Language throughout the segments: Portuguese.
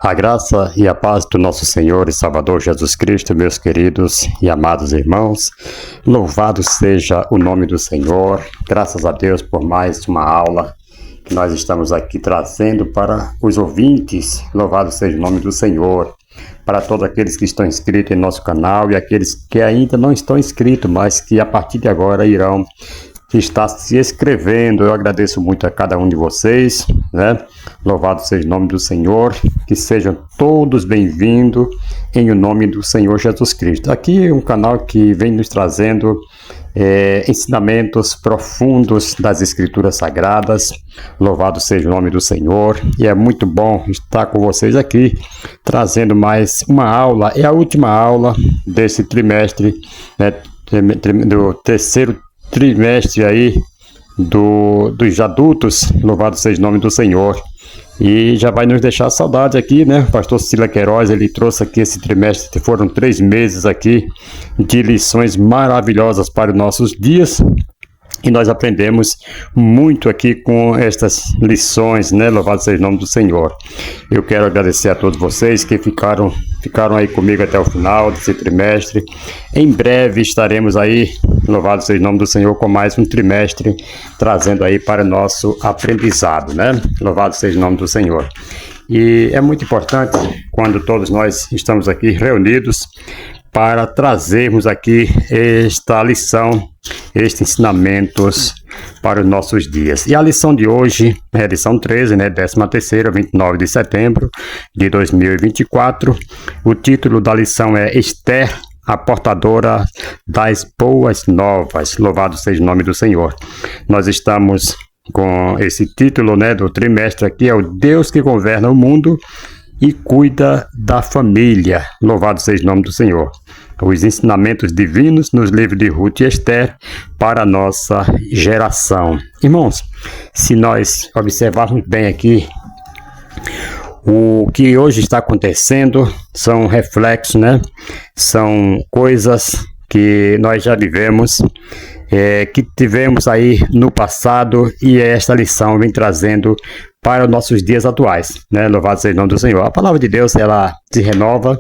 A graça e a paz do nosso Senhor e Salvador Jesus Cristo, meus queridos e amados irmãos, louvado seja o nome do Senhor. Graças a Deus por mais uma aula que nós estamos aqui trazendo para os ouvintes. Louvado seja o nome do Senhor. Para todos aqueles que estão inscritos em nosso canal e aqueles que ainda não estão inscritos, mas que a partir de agora irão estar se inscrevendo. Eu agradeço muito a cada um de vocês, né? Louvado seja o nome do Senhor, que sejam todos bem-vindos em o nome do Senhor Jesus Cristo. Aqui é um canal que vem nos trazendo ensinamentos profundos das Escrituras Sagradas. Louvado seja o nome do Senhor, e é muito bom estar com vocês aqui, trazendo mais uma aula. É a última aula desse trimestre, né, do terceiro trimestre aí dos adultos. Louvado seja o nome do Senhor. E já vai nos deixar saudade aqui, né? O pastor Sila Queiroz, ele trouxe aqui esse trimestre, foram 3 meses aqui de lições maravilhosas para os nossos dias. E nós aprendemos muito aqui com estas lições, né? Louvado seja o nome do Senhor. Eu quero agradecer a todos vocês que ficaram aí comigo até o final desse trimestre. Em breve estaremos aí, louvado seja o nome do Senhor, com mais um trimestre, trazendo aí para o nosso aprendizado, né? Louvado seja o nome do Senhor. E é muito importante quando todos nós estamos aqui reunidos para trazermos aqui esta lição, estes ensinamentos para os nossos dias. E a lição de hoje é a lição 13, né, 13ª, 29 de setembro de 2024. O título da lição é Esther, a portadora das boas novas. Louvado seja o nome do Senhor. Nós estamos com esse título, né, do trimestre aqui, é o Deus que governa o mundo e cuida da família. Louvado seja o nome do Senhor. Os ensinamentos divinos nos livros de Ruth e Esther para a nossa geração. Irmãos, se nós observarmos bem aqui, o que hoje está acontecendo são reflexos, né? São coisas que nós já vivemos, que tivemos aí no passado, e esta lição vem trazendo para os nossos dias atuais, né? Louvado seja o nome do Senhor. A palavra de Deus, ela se renova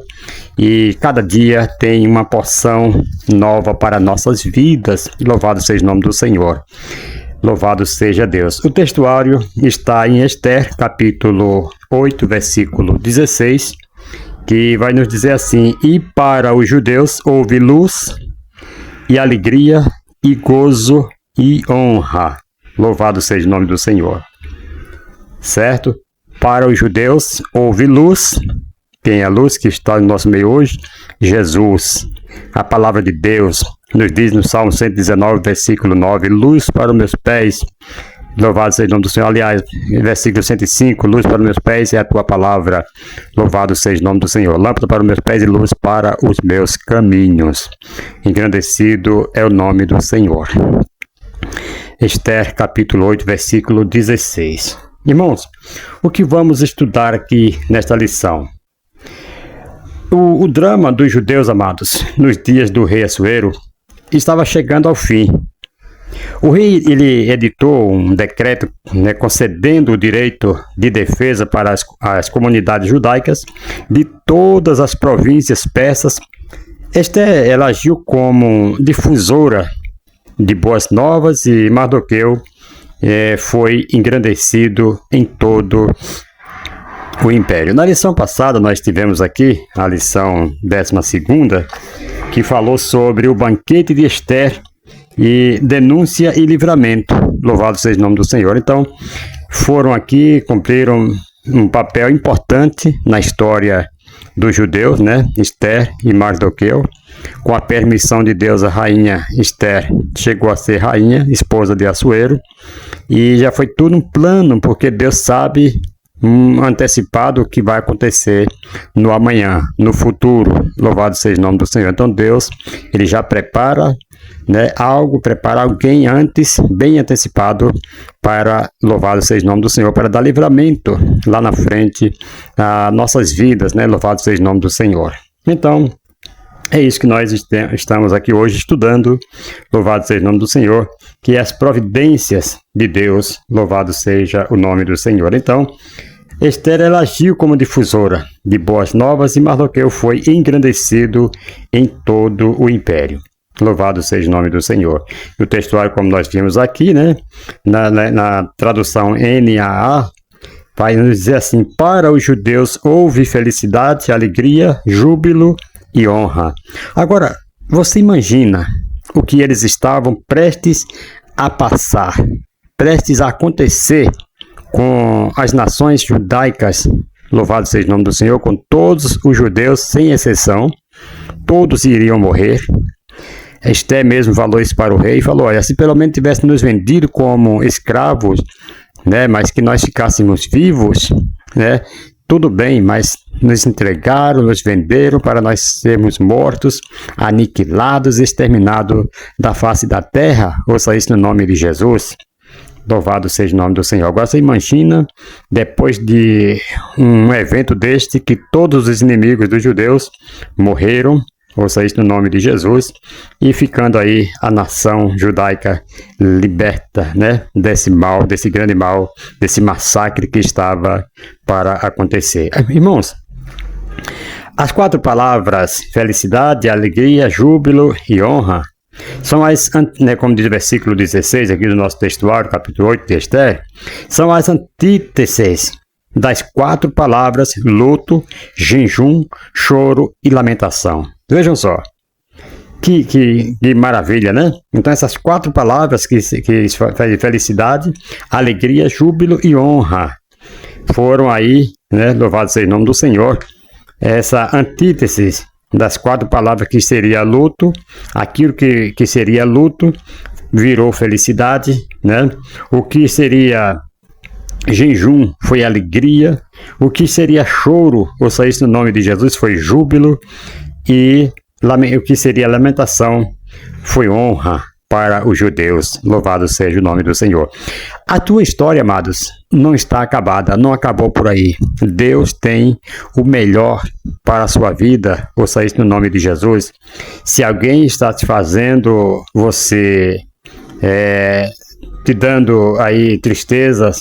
e cada dia tem uma porção nova para nossas vidas. Louvado seja o nome do Senhor. Louvado seja Deus. O textuário está em Esther, capítulo 8, versículo 16, que vai nos dizer assim: E para os judeus houve luz e alegria e gozo e honra. Louvado seja o nome do Senhor. Certo? Para os judeus houve luz. Quem é a luz que está no nosso meio hoje? Jesus. A palavra de Deus nos diz no Salmo 119, versículo 9, luz para os meus pés. Louvado seja o nome do Senhor. Aliás, versículo 105, luz para os meus pés é a tua palavra. Louvado seja o nome do Senhor. Lâmpada para os meus pés e luz para os meus caminhos. Engrandecido é o nome do Senhor. Esther, capítulo 8, versículo 16. Irmãos, o que vamos estudar aqui nesta lição? O drama dos judeus, amados, nos dias do rei Assuero, estava chegando ao fim. O rei, ele editou um decreto, né, concedendo o direito de defesa para as comunidades judaicas de todas as províncias persas. Esther, ela agiu como difusora de boas novas, e Mardoqueu foi engrandecido em todo o império. Na lição passada nós tivemos aqui a lição 12ª, que falou sobre o banquete de Esther e denúncia e livramento. Louvado seja o nome do Senhor. Então, foram aqui, cumpriram um papel importante na história dos judeus, né? Esther e Mardoqueu. Com a permissão de Deus, a rainha Esther chegou a ser rainha, esposa de Assuero, e já foi tudo um plano, porque Deus sabe antecipado o que vai acontecer no amanhã, no futuro. Louvado seja o nome do Senhor. Então Deus, ele já prepara, né, prepara alguém antes, bem antecipado, para, louvado seja o nome do Senhor, para dar livramento lá na frente a nossas vidas, né? Louvado seja o nome do Senhor. Então, é isso que nós estamos aqui hoje estudando, louvado seja o nome do Senhor, que é as providências de Deus, louvado seja o nome do Senhor. Então, Esther ela agiu como difusora de boas novas e Mardoqueu foi engrandecido em todo o império. Louvado seja o nome do Senhor. E o textuário, como nós vimos aqui, né, na tradução NAA, vai nos dizer assim: para os judeus houve felicidade, alegria, júbilo e honra. Agora, você imagina o que eles estavam prestes a passar, prestes a acontecer com as nações judaicas, louvado seja o nome do Senhor, com todos os judeus, sem exceção, todos iriam morrer. Esther mesmo falou isso para o rei e falou: olha, se pelo menos tivesse nos vendido como escravos, né, mas que nós ficássemos vivos, né, tudo bem, mas nos entregaram, nos venderam para nós sermos mortos, aniquilados, exterminados da face da terra. Ouça isso no nome de Jesus. Louvado seja o nome do Senhor. Agora você imagina, depois de um evento deste, que todos os inimigos dos judeus morreram, ouça isso no nome de Jesus, e ficando aí a nação judaica liberta, né, desse mal, desse grande mal, desse massacre que estava para acontecer. Irmãos, as 4 palavras felicidade, alegria, júbilo e honra são as, né, como diz o versículo 16 aqui do nosso textuário, capítulo 8 de Esther, são as antíteses das 4 palavras luto, jejum, choro e lamentação. Vejam só, que maravilha, né? Então essas 4 palavras que fazem felicidade, alegria, júbilo e honra foram aí, né, louvado seja o nome do Senhor, essa antítese das 4 palavras que seria luto, aquilo que seria luto virou felicidade, né? O que seria jejum foi alegria, o que seria choro, ouça isso no nome de Jesus, foi júbilo, e o que seria lamentação foi honra para os judeus. Louvado seja o nome do Senhor. A tua história, amados, não está acabada, não acabou por aí. Deus tem o melhor para a sua vida, ouça isso no nome de Jesus. Se alguém está te fazendo, você te dando aí tristezas,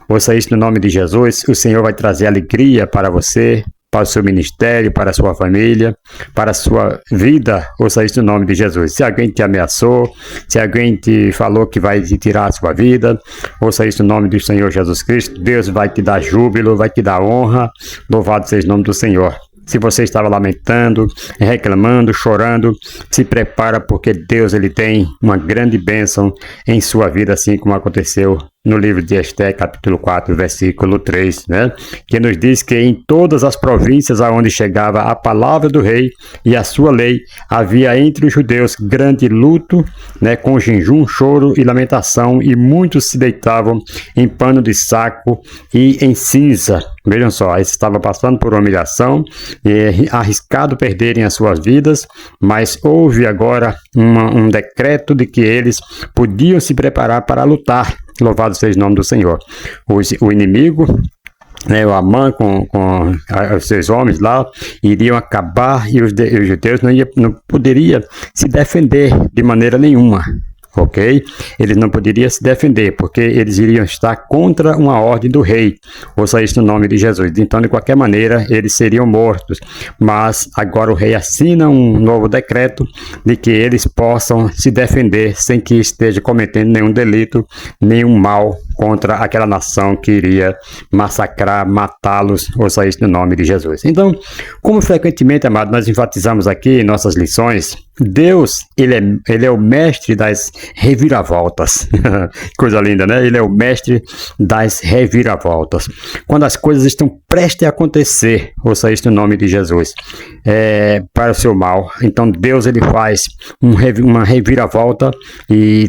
ouça isso no nome de Jesus, o Senhor vai trazer alegria para você, para o seu ministério, para a sua família, para a sua vida, ouça isso no nome de Jesus. Se alguém te ameaçou, se alguém te falou que vai te tirar a sua vida, ouça isso no nome do Senhor Jesus Cristo. Deus vai te dar júbilo, vai te dar honra, louvado seja o nome do Senhor. Se você estava lamentando, reclamando, chorando, se prepara, porque Deus ele tem uma grande bênção em sua vida, assim como aconteceu no livro de Esther, capítulo 4, versículo 3, né? Que nos diz que em todas as províncias aonde chegava a palavra do rei e a sua lei, havia entre os judeus grande luto, né? Com jejum, choro e lamentação, e muitos se deitavam em pano de saco e em cinza. Vejam só, eles estavam passando por uma humilhação e arriscado perderem as suas vidas, mas houve agora um decreto de que eles podiam se preparar para lutar. Louvado seja o nome do Senhor. O inimigo, né, o Amã com os seus homens lá, iriam acabar, e os judeus não poderiam se defender de maneira nenhuma. Ok? Eles não poderiam se defender, porque eles iriam estar contra uma ordem do rei. Ouça isso no nome de Jesus. Então, de qualquer maneira, eles seriam mortos. Mas agora o rei assina um novo decreto de que eles possam se defender sem que esteja cometendo nenhum delito, nenhum mal contra aquela nação que iria massacrar, matá-los. Ouça isso no nome de Jesus. Então, como frequentemente, amado, nós enfatizamos aqui em nossas lições, Deus, ele é o mestre das reviravoltas. Coisa linda, né? Ele é o mestre das reviravoltas. Quando as coisas estão prestes a acontecer, ouça isso no nome de Jesus, para o seu mal. Então Deus, ele faz uma reviravolta e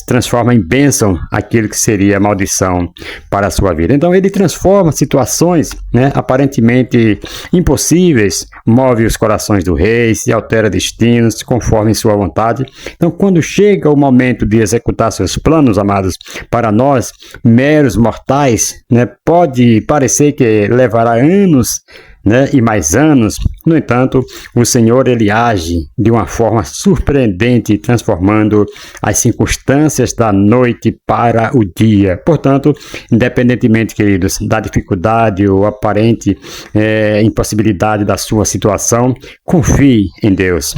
transforma em bênção aquilo que seria maldição para a sua vida. Então ele transforma situações, né, aparentemente impossíveis, move os corações do rei, se altera destinos conforme sua vontade. Então, quando chega o momento de executar seus planos, amados, para nós, meros mortais, né, pode parecer que levará anos, né, e mais anos. No entanto, o Senhor ele age de uma forma surpreendente, transformando as circunstâncias da noite para o dia. Portanto, independentemente, queridos, da dificuldade ou aparente impossibilidade da sua situação, confie em Deus.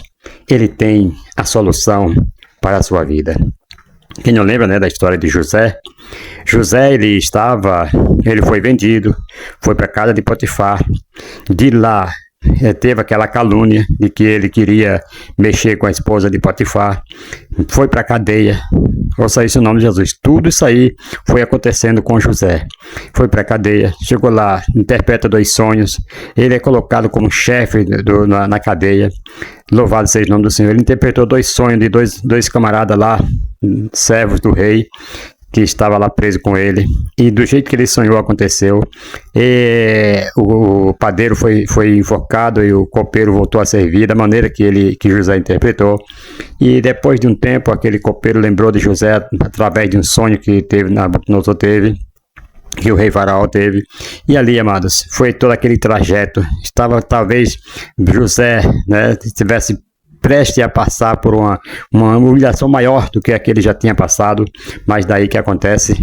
Ele tem a solução para a sua vida. Quem não lembra, né, da história de José? José, ele foi vendido, foi para a casa de Potifar. De lá, teve aquela calúnia de que ele queria mexer com a esposa de Potifar. Foi para a cadeia. Ouça isso em nome de Jesus. Tudo isso aí foi acontecendo com José. Foi para a cadeia, chegou lá, interpreta 2 sonhos. Ele é colocado como chefe na cadeia. Louvado seja o nome do Senhor. Ele interpretou 2 sonhos de dois camaradas lá, servos do rei, que estava lá preso com ele, e do jeito que ele sonhou aconteceu. O padeiro foi enforcado e o copeiro voltou a servir da maneira que José interpretou. E depois de um tempo, aquele copeiro lembrou de José através de um sonho que Nabucodonosor teve, que o rei Faraó teve. E ali, amados, foi todo aquele trajeto. Talvez José, né, estivesse prestes a passar por uma humilhação maior do que a que ele já tinha passado, mas daí que acontece,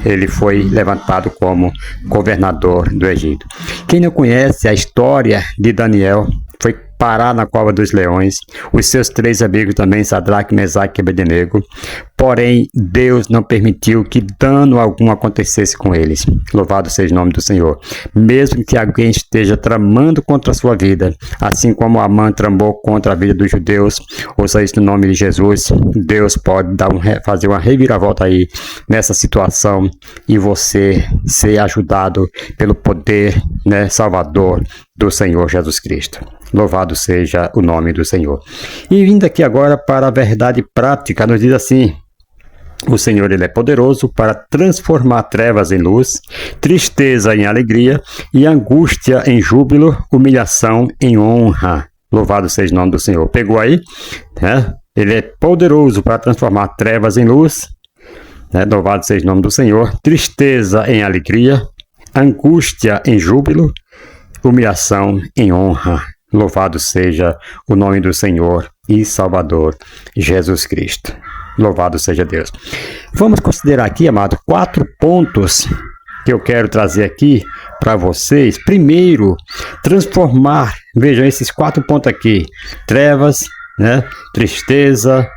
ele foi levantado como governador do Egito. Quem não conhece a história de Daniel, foi parar na cova dos leões, os seus 3 amigos também, Sadraque, Mesaque e Abednego. Porém, Deus não permitiu que dano algum acontecesse com eles. Louvado seja o nome do Senhor. Mesmo que alguém esteja tramando contra a sua vida, assim como Amã tramou contra a vida dos judeus, ouça isso no nome de Jesus, Deus pode fazer uma reviravolta aí nessa situação e você ser ajudado pelo poder, né, salvador do Senhor Jesus Cristo. Louvado seja o nome do Senhor. E vindo aqui agora para a verdade prática, nos diz assim: o Senhor ele é poderoso para transformar trevas em luz, tristeza em alegria e angústia em júbilo, humilhação em honra. Louvado seja o nome do Senhor. Pegou aí? Né? Ele é poderoso para transformar trevas em luz, né? Louvado seja o nome do Senhor. Tristeza em alegria, angústia em júbilo, humilhação em honra. Louvado seja o nome do Senhor e Salvador Jesus Cristo. Louvado seja Deus. Vamos considerar aqui, amado, 4 pontos que eu quero trazer aqui para vocês. Primeiro, transformar, vejam esses 4 pontos aqui: trevas, né? Tristeza,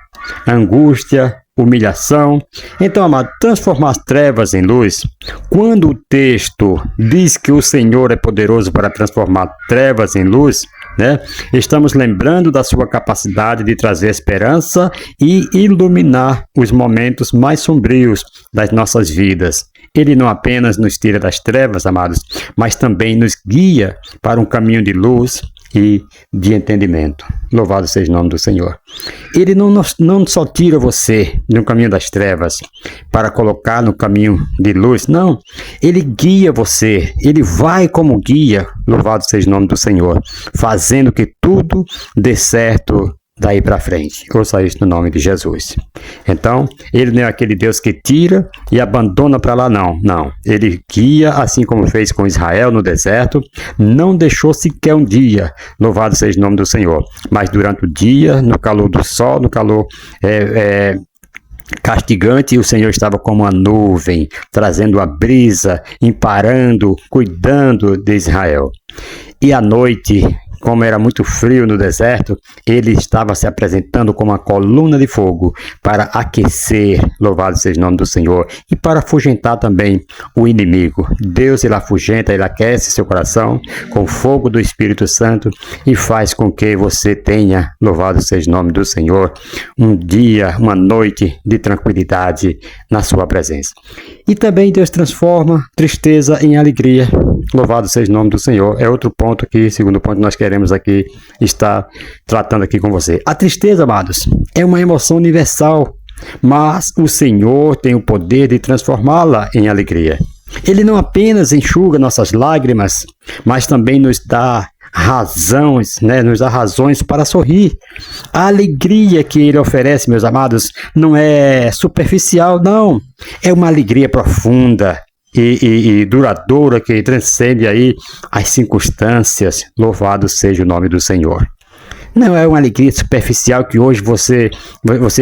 angústia, humilhação. Então, amado, transformar as trevas em luz. Quando o texto diz que o Senhor é poderoso para transformar trevas em luz, né, estamos lembrando da sua capacidade de trazer esperança e iluminar os momentos mais sombrios das nossas vidas. Ele não apenas nos tira das trevas, amados, mas também nos guia para um caminho de luz e de entendimento. Louvado seja o nome do Senhor. Ele não só tira você do caminho das trevas para colocar no caminho de luz, não. Ele guia você, ele vai como guia, louvado seja o nome do Senhor, fazendo que tudo dê certo daí para frente. Ouça isso no nome de Jesus. Então, ele não é aquele Deus que tira e abandona para lá, não. Não. Ele guia, assim como fez com Israel no deserto, não deixou sequer um dia, louvado seja o nome do Senhor. Mas durante o dia, no calor do sol, no calor castigante, o Senhor estava como uma nuvem, trazendo a brisa, imparando, cuidando de Israel. E à noite, como era muito frio no deserto, ele estava se apresentando como uma coluna de fogo para aquecer, louvado seja o nome do Senhor, e para afugentar também o inimigo. Deus, ele afugenta, ele aquece seu coração com o fogo do Espírito Santo e faz com que você tenha, louvado seja o nome do Senhor, um dia, uma noite de tranquilidade na sua presença. E também Deus transforma tristeza em alegria. Louvado seja o nome do Senhor. É outro ponto aqui, segundo ponto que nós queremos aqui estar tratando aqui com você. A tristeza, amados, é uma emoção universal, mas o Senhor tem o poder de transformá-la em alegria. Ele não apenas enxuga nossas lágrimas, mas também nos dá razões, né? Nos dá razões para sorrir. A alegria que ele oferece, meus amados, não é superficial, não. É uma alegria profunda, e duradoura que transcende aí as circunstâncias. Louvado seja o nome do Senhor. Não é uma alegria superficial que hoje você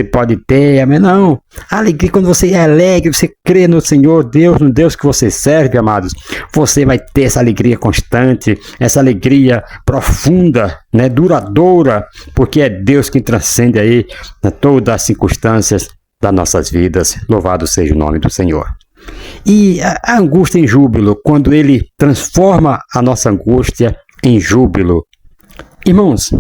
pode ter, mas não. A alegria quando você é alegre, você crê no Senhor Deus, no Deus que você serve, amados. Você vai ter essa alegria constante, essa alegria profunda, né, duradoura, porque é Deus que transcende aí, né, todas as circunstâncias das nossas vidas. Louvado seja o nome do Senhor. E a angústia em júbilo, quando Ele transforma a nossa angústia em júbilo. Irmãos,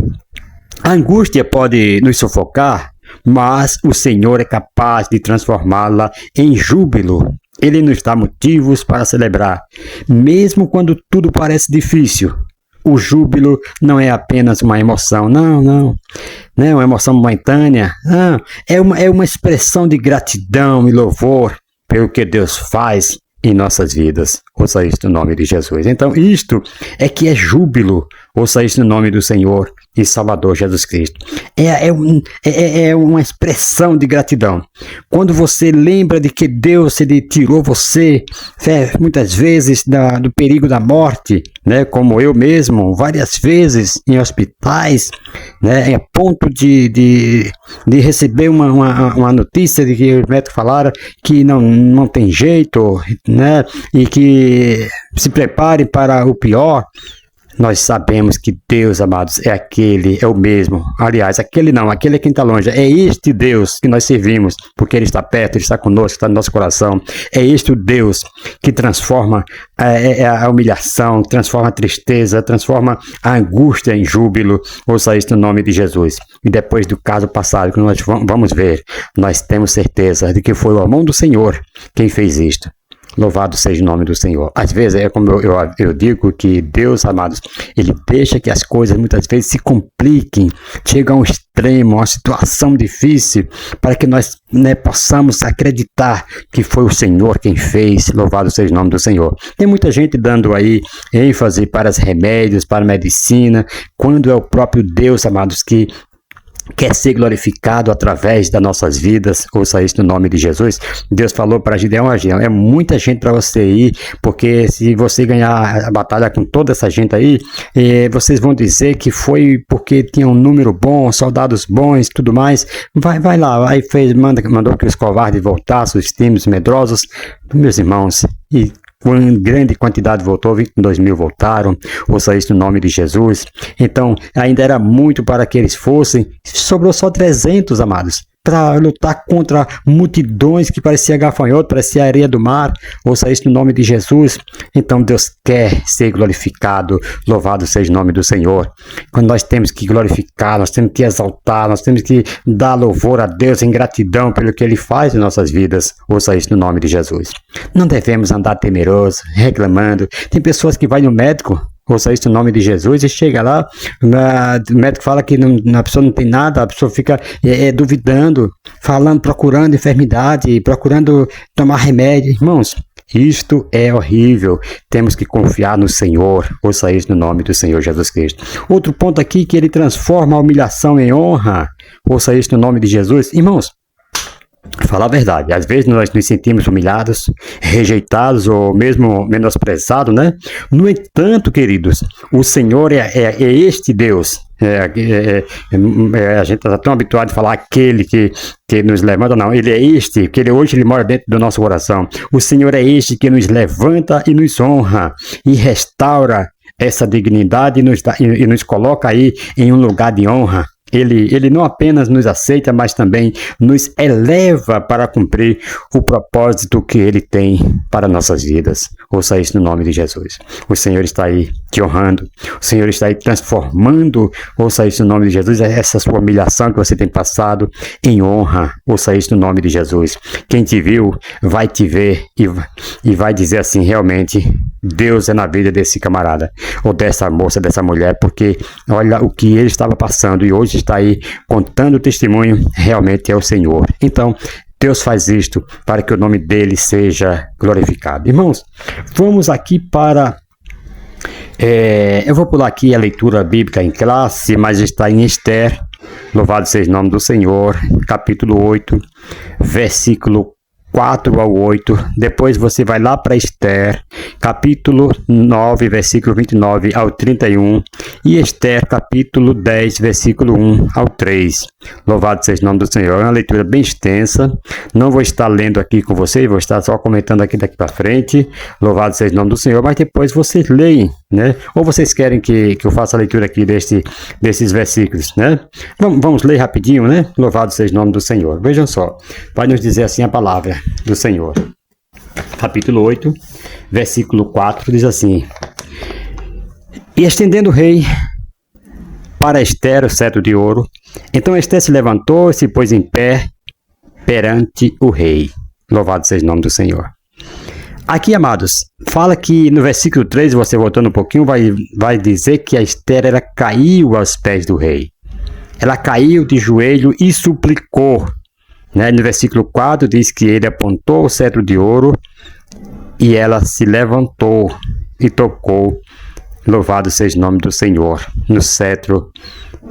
a angústia pode nos sufocar, mas o Senhor é capaz de transformá-la em júbilo. Ele nos dá motivos para celebrar, mesmo quando tudo parece difícil. O júbilo não é apenas uma emoção, não é uma emoção momentânea, não, é uma expressão de gratidão e louvor pelo que Deus faz em nossas vidas. Ouça isto no nome de Jesus. Então, isto é que é júbilo. Ouça isto no nome do Senhor e Salvador Jesus Cristo. É uma expressão de gratidão. Quando você lembra de que Deus ele tirou você, muitas vezes do perigo da morte, né, como eu mesmo, várias vezes em hospitais, né, a ponto de receber uma notícia de que os médicos falaram que não tem jeito, né, e que se prepare para o pior. Nós sabemos que Deus, amados, é o mesmo. Aliás, aquele é quem está longe. É este Deus que nós servimos, porque Ele está perto, Ele está conosco, está no nosso coração. É este o Deus que transforma a humilhação, transforma a tristeza, transforma a angústia em júbilo. Ouça isso no nome de Jesus. E depois do caso passado que nós vamos ver, nós temos certeza de que foi o amor do Senhor quem fez isto. Louvado seja o nome do Senhor. Às vezes, é como eu digo, que Deus, amados, Ele deixa que as coisas muitas vezes se compliquem, chega a um extremo, a uma situação difícil, para que nós, né, possamos acreditar que foi o Senhor quem fez. Louvado seja o nome do Senhor. Tem muita gente dando aí ênfase para os remédios, para a medicina, quando é o próprio Deus, amados, que quer ser glorificado através das nossas vidas. Ouça isso no nome de Jesus. Deus falou para Gideão: é muita gente para você ir, porque se você ganhar a batalha com toda essa gente aí, vocês vão dizer que foi porque tinha um número bom, soldados bons, tudo mais. Vai lá. Aí mandou que os covardes voltassem, os tímidos, medrosos. Meus irmãos, e grande quantidade voltou, 22 mil voltaram. Ouça isso no nome de Jesus. Então, ainda era muito para que eles fossem. Sobrou só 300, amados, para lutar contra multidões que parecia gafanhoto, parecia areia do mar. Ouça isso no nome de Jesus. Então Deus quer ser glorificado. Louvado seja o nome do Senhor. Quando nós temos que glorificar, nós temos que exaltar, nós temos que dar louvor a Deus em gratidão pelo que Ele faz em nossas vidas. Ouça isso no nome de Jesus. Não devemos andar temeroso, reclamando. Tem pessoas que vão no médico, ouça isso no nome de Jesus, e chega lá, o médico fala que a pessoa não tem nada, a pessoa fica duvidando, falando, procurando enfermidade, procurando tomar remédio. Irmãos, isto é horrível. Temos que confiar no Senhor. Ouça isso no nome do Senhor Jesus Cristo. Outro ponto aqui, que Ele transforma a humilhação em honra. Ouça isso no nome de Jesus. Irmãos, falar a verdade, às vezes nós nos sentimos humilhados, rejeitados ou mesmo menosprezados, né? No entanto, queridos, o Senhor é este Deus. A gente está tão habituado a falar aquele que nos levanta. Não, Ele é este, que hoje Ele mora dentro do nosso coração. O Senhor é este que nos levanta e nos honra e restaura essa dignidade e nos coloca aí em um lugar de honra. Ele não apenas nos aceita, mas também nos eleva para cumprir o propósito que Ele tem para nossas vidas. Ouça isso no nome de Jesus. O Senhor está aí te honrando. O Senhor está aí transformando. Ouça isso no nome de Jesus. Essa sua humilhação que você tem passado em honra. Ouça isso no nome de Jesus. Quem te viu vai te ver e vai dizer assim: realmente Deus é na vida desse camarada ou dessa moça, dessa mulher, porque olha o que ele estava passando e hoje está aí contando o testemunho. Realmente é o Senhor. Então Deus faz isto para que o nome dele seja glorificado. Irmãos, vamos aqui para... eu vou pular aqui a leitura bíblica em classe, mas está em Esther. Louvado seja o nome do Senhor. Capítulo 8, versículo 4 ao 8. Depois você vai lá para Esther, capítulo 9, versículo 29 ao 31. E Esther, capítulo 10, versículo 1 ao 3. Louvado seja o nome do Senhor. É uma leitura bem extensa. Não vou estar lendo aqui com vocês, vou estar só comentando aqui daqui para frente. Louvado seja o nome do Senhor. Mas depois vocês leem, né? Ou vocês querem que eu faça a leitura aqui desses versículos, né? Vamos ler rapidinho, né? Louvado seja o nome do Senhor. Vejam só. Vai nos dizer assim a palavra do Senhor. Capítulo 8, versículo 4, diz assim: E estendendo o rei para Esther o cetro de ouro, então Esther se levantou e se pôs em pé perante o rei. Louvado seja o nome do Senhor. Aqui, amados, fala que no versículo 3, você voltando um pouquinho, vai dizer que a Esther ela caiu aos pés do rei. Ela caiu de joelho e suplicou. Né? No versículo 4 diz que ele apontou o cetro de ouro e ela se levantou e tocou. Louvado seja o nome do Senhor. No cetro,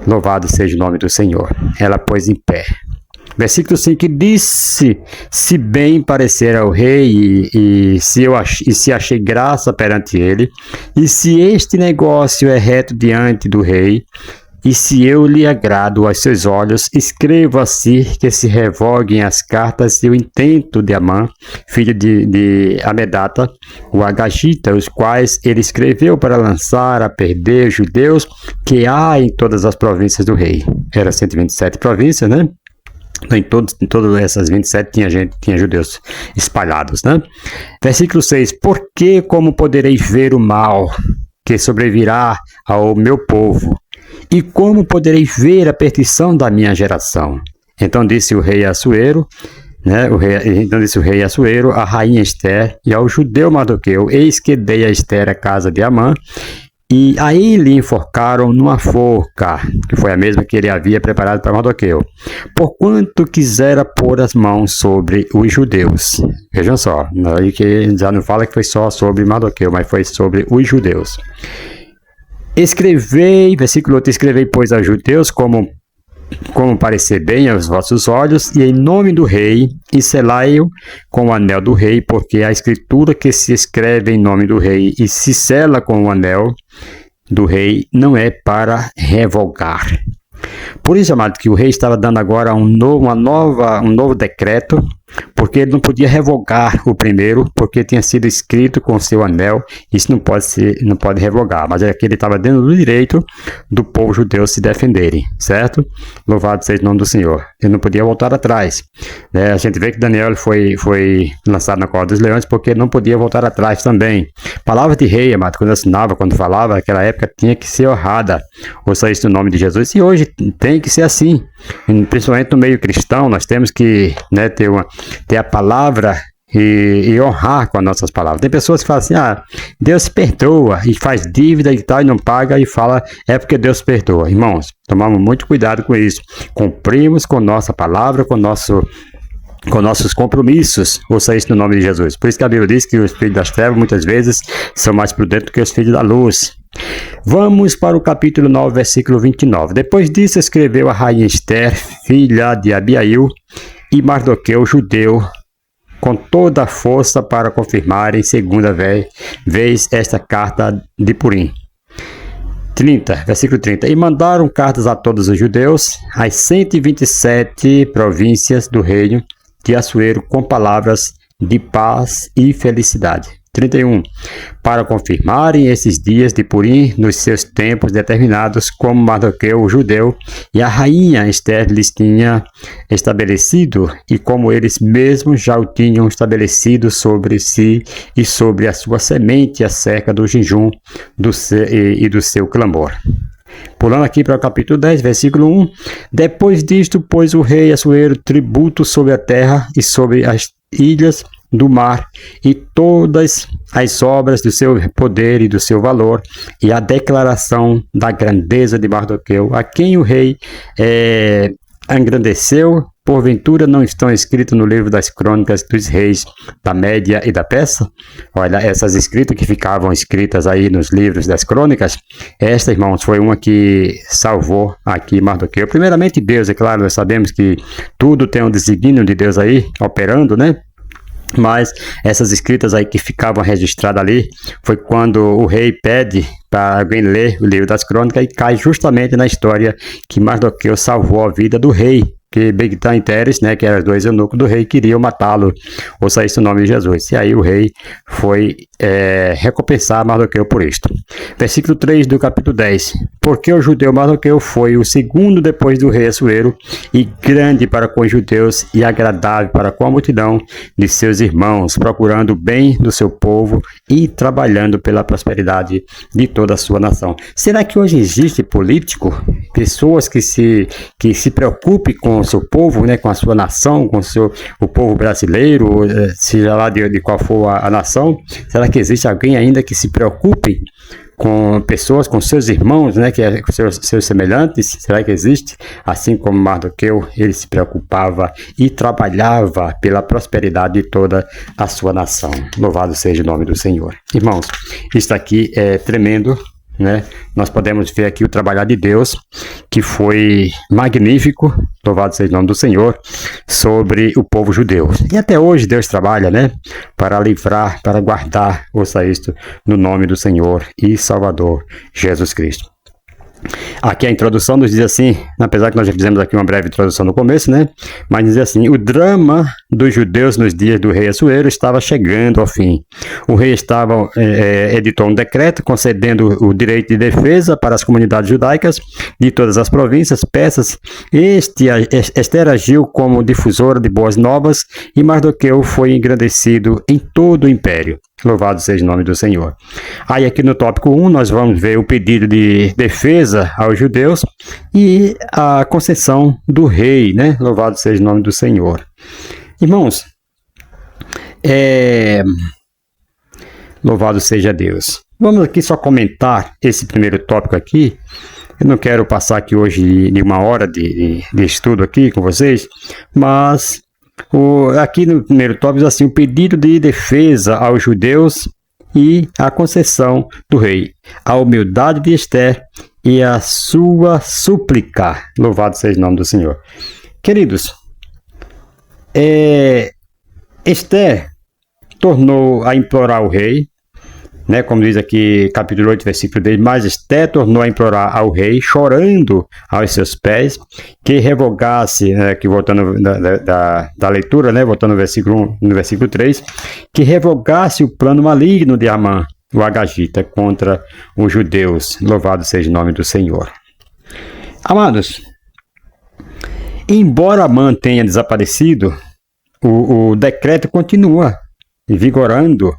louvado seja o nome do Senhor. Ela pôs em pé. Versículo 5 disse: Se bem parecer ao rei e se achei graça perante ele, e se este negócio é reto diante do rei, e se eu lhe agrado aos seus olhos, escrevo assim que se revoguem as cartas e o intento de Amã, filho de Amedata, o Agagita, os quais ele escreveu para lançar a perder os judeus que há em todas as províncias do rei. Era 127 províncias, né? Em todas essas 27 tinha judeus espalhados, né? Versículo 6. Porque como poderei ver o mal que sobrevirá ao meu povo? E como poderei ver a perdição da minha geração? Então disse o rei Assuero, né? Então disse o rei Assuero, a rainha Esther e ao judeu Mardoqueu: Eis que dei a Esther a casa de Amã, e aí lhe enforcaram numa forca, que foi a mesma que ele havia preparado para Mardoqueu, porquanto quisera pôr as mãos sobre os judeus. Vejam só, aí que já não fala que foi só sobre Mardoqueu, mas foi sobre os judeus. Escrevei, versículo 8, escrevei, pois, aos judeus como parecer bem aos vossos olhos, e em nome do rei, e selai-o com o anel do rei, porque a escritura que se escreve em nome do rei e se sela com o anel do rei não é para revogar. Por isso, amado, que o rei estava dando agora um novo decreto, porque ele não podia revogar o primeiro, porque tinha sido escrito com o seu anel. Isso não pode revogar, mas é que ele estava dando o direito do povo judeu se defenderem, certo? Louvado seja o nome do Senhor. Ele não podia voltar atrás. A gente vê que Daniel foi lançado na cova dos leões porque ele não podia voltar atrás também. Palavra de rei, amado, quando assinava, quando falava, naquela época tinha que ser honrada. Ouça isso no nome de Jesus. E hoje tem que ser assim. Principalmente no meio cristão, nós temos que, né, ter a palavra e honrar com as nossas palavras. Tem pessoas que falam assim: Deus perdoa, e faz dívida e tal, e não paga, e fala, é porque Deus perdoa. Irmãos, tomamos muito cuidado com isso. Cumprimos com nossa palavra, com nossos compromissos. Ouça isso no nome de Jesus. Por isso que a Bíblia diz que os filhos das trevas muitas vezes são mais prudentes do que os filhos da luz. Vamos para o capítulo 9, versículo 29. Depois disso escreveu a rainha Esther, filha de Abiail, e Mardoqueu, judeu, com toda a força para confirmarem segunda vez esta carta de Purim. 30, versículo 30. E mandaram cartas a todos os judeus, às 127 províncias do reino de Assuero, com palavras de paz e felicidade. 31. Para confirmarem esses dias de Purim nos seus tempos determinados, como Mardoqueu, o judeu, e a rainha Esther lhes tinha estabelecido, e como eles mesmos já o tinham estabelecido sobre si e sobre a sua semente acerca do jejum e do seu clamor. Pulando aqui para o capítulo 10, versículo 1. Depois disto, pôs o rei Assuero tributo sobre a terra e sobre as ilhas do mar, e todas as obras do seu poder e do seu valor, e a declaração da grandeza de Mardoqueu, a quem o rei engrandeceu, porventura não estão escritos no livro das crônicas dos reis da Média e da Pérsia? Olha, essas escritas que ficavam escritas aí nos livros das crônicas, esta, irmãos, foi uma que salvou aqui Mardoqueu. Primeiramente Deus, é claro, nós sabemos que tudo tem um desígnio de Deus aí, operando, né? Mas essas escritas aí que ficavam registradas ali, foi quando o rei pede para alguém ler o livro das crônicas e cai justamente na história que Mardoqueu salvou a vida do rei, que Bigtan e Teres, né, que eram os dois eunucos do rei, queriam matá-lo, ou saísse o nome de Jesus. E aí o rei foi recompensar Mardoqueu por isto. Versículo 3 do capítulo 10. Porque o judeu Mardoqueu foi o segundo depois do rei Assuero, e grande para com os judeus e agradável para com a multidão de seus irmãos, procurando o bem do seu povo e trabalhando pela prosperidade de toda a sua nação. Será que hoje existe político, pessoas que se preocupem com o seu povo, né, com a sua nação, com o povo brasileiro, seja lá de qual for a nação? Será que existe alguém ainda que se preocupe com pessoas, com seus irmãos, né, que é seus semelhantes? Será que existe? Assim como Mardoqueu, ele se preocupava e trabalhava pela prosperidade de toda a sua nação. Louvado seja o nome do Senhor. Irmãos, isso aqui é tremendo, né? Nós podemos ver aqui o trabalhar de Deus, que foi magnífico, louvado seja o nome do Senhor, sobre o povo judeu. E até hoje Deus trabalha, né, para livrar, para guardar, ouça isto, no nome do Senhor e Salvador Jesus Cristo. Aqui a introdução nos diz assim, apesar que nós já fizemos aqui uma breve introdução no começo, né? Mas diz assim: o drama dos judeus nos dias do rei Assuero estava chegando ao fim. O rei editou um decreto concedendo o direito de defesa para as comunidades judaicas de todas as províncias persas. Esther agiu como difusora de boas novas e Mardoqueu foi engrandecido em todo o império. Louvado seja o nome do Senhor. Aí aqui no tópico 1 nós vamos ver o pedido de defesa aos judeus e a concessão do rei, né? Louvado seja o nome do Senhor. Irmãos, louvado seja Deus. Vamos aqui só comentar esse primeiro tópico aqui. Eu não quero passar aqui hoje de uma hora de estudo aqui com vocês, mas aqui no primeiro tópico, assim, o pedido de defesa aos judeus e a concessão do rei, a humildade de Esther e a sua súplica. Louvado seja o nome do Senhor. Queridos, Esther tornou a implorar ao rei, né, como diz aqui capítulo 8, versículo 10, mas Esther tornou a implorar ao rei, chorando aos seus pés, que revogasse, que voltando da leitura, né, voltando no versículo 1, no versículo 3, que revogasse o plano maligno de Amã, o Agagita, contra os judeus. Louvado seja o nome do Senhor. Amados, embora Amã tenha desaparecido, o decreto continua vigorando,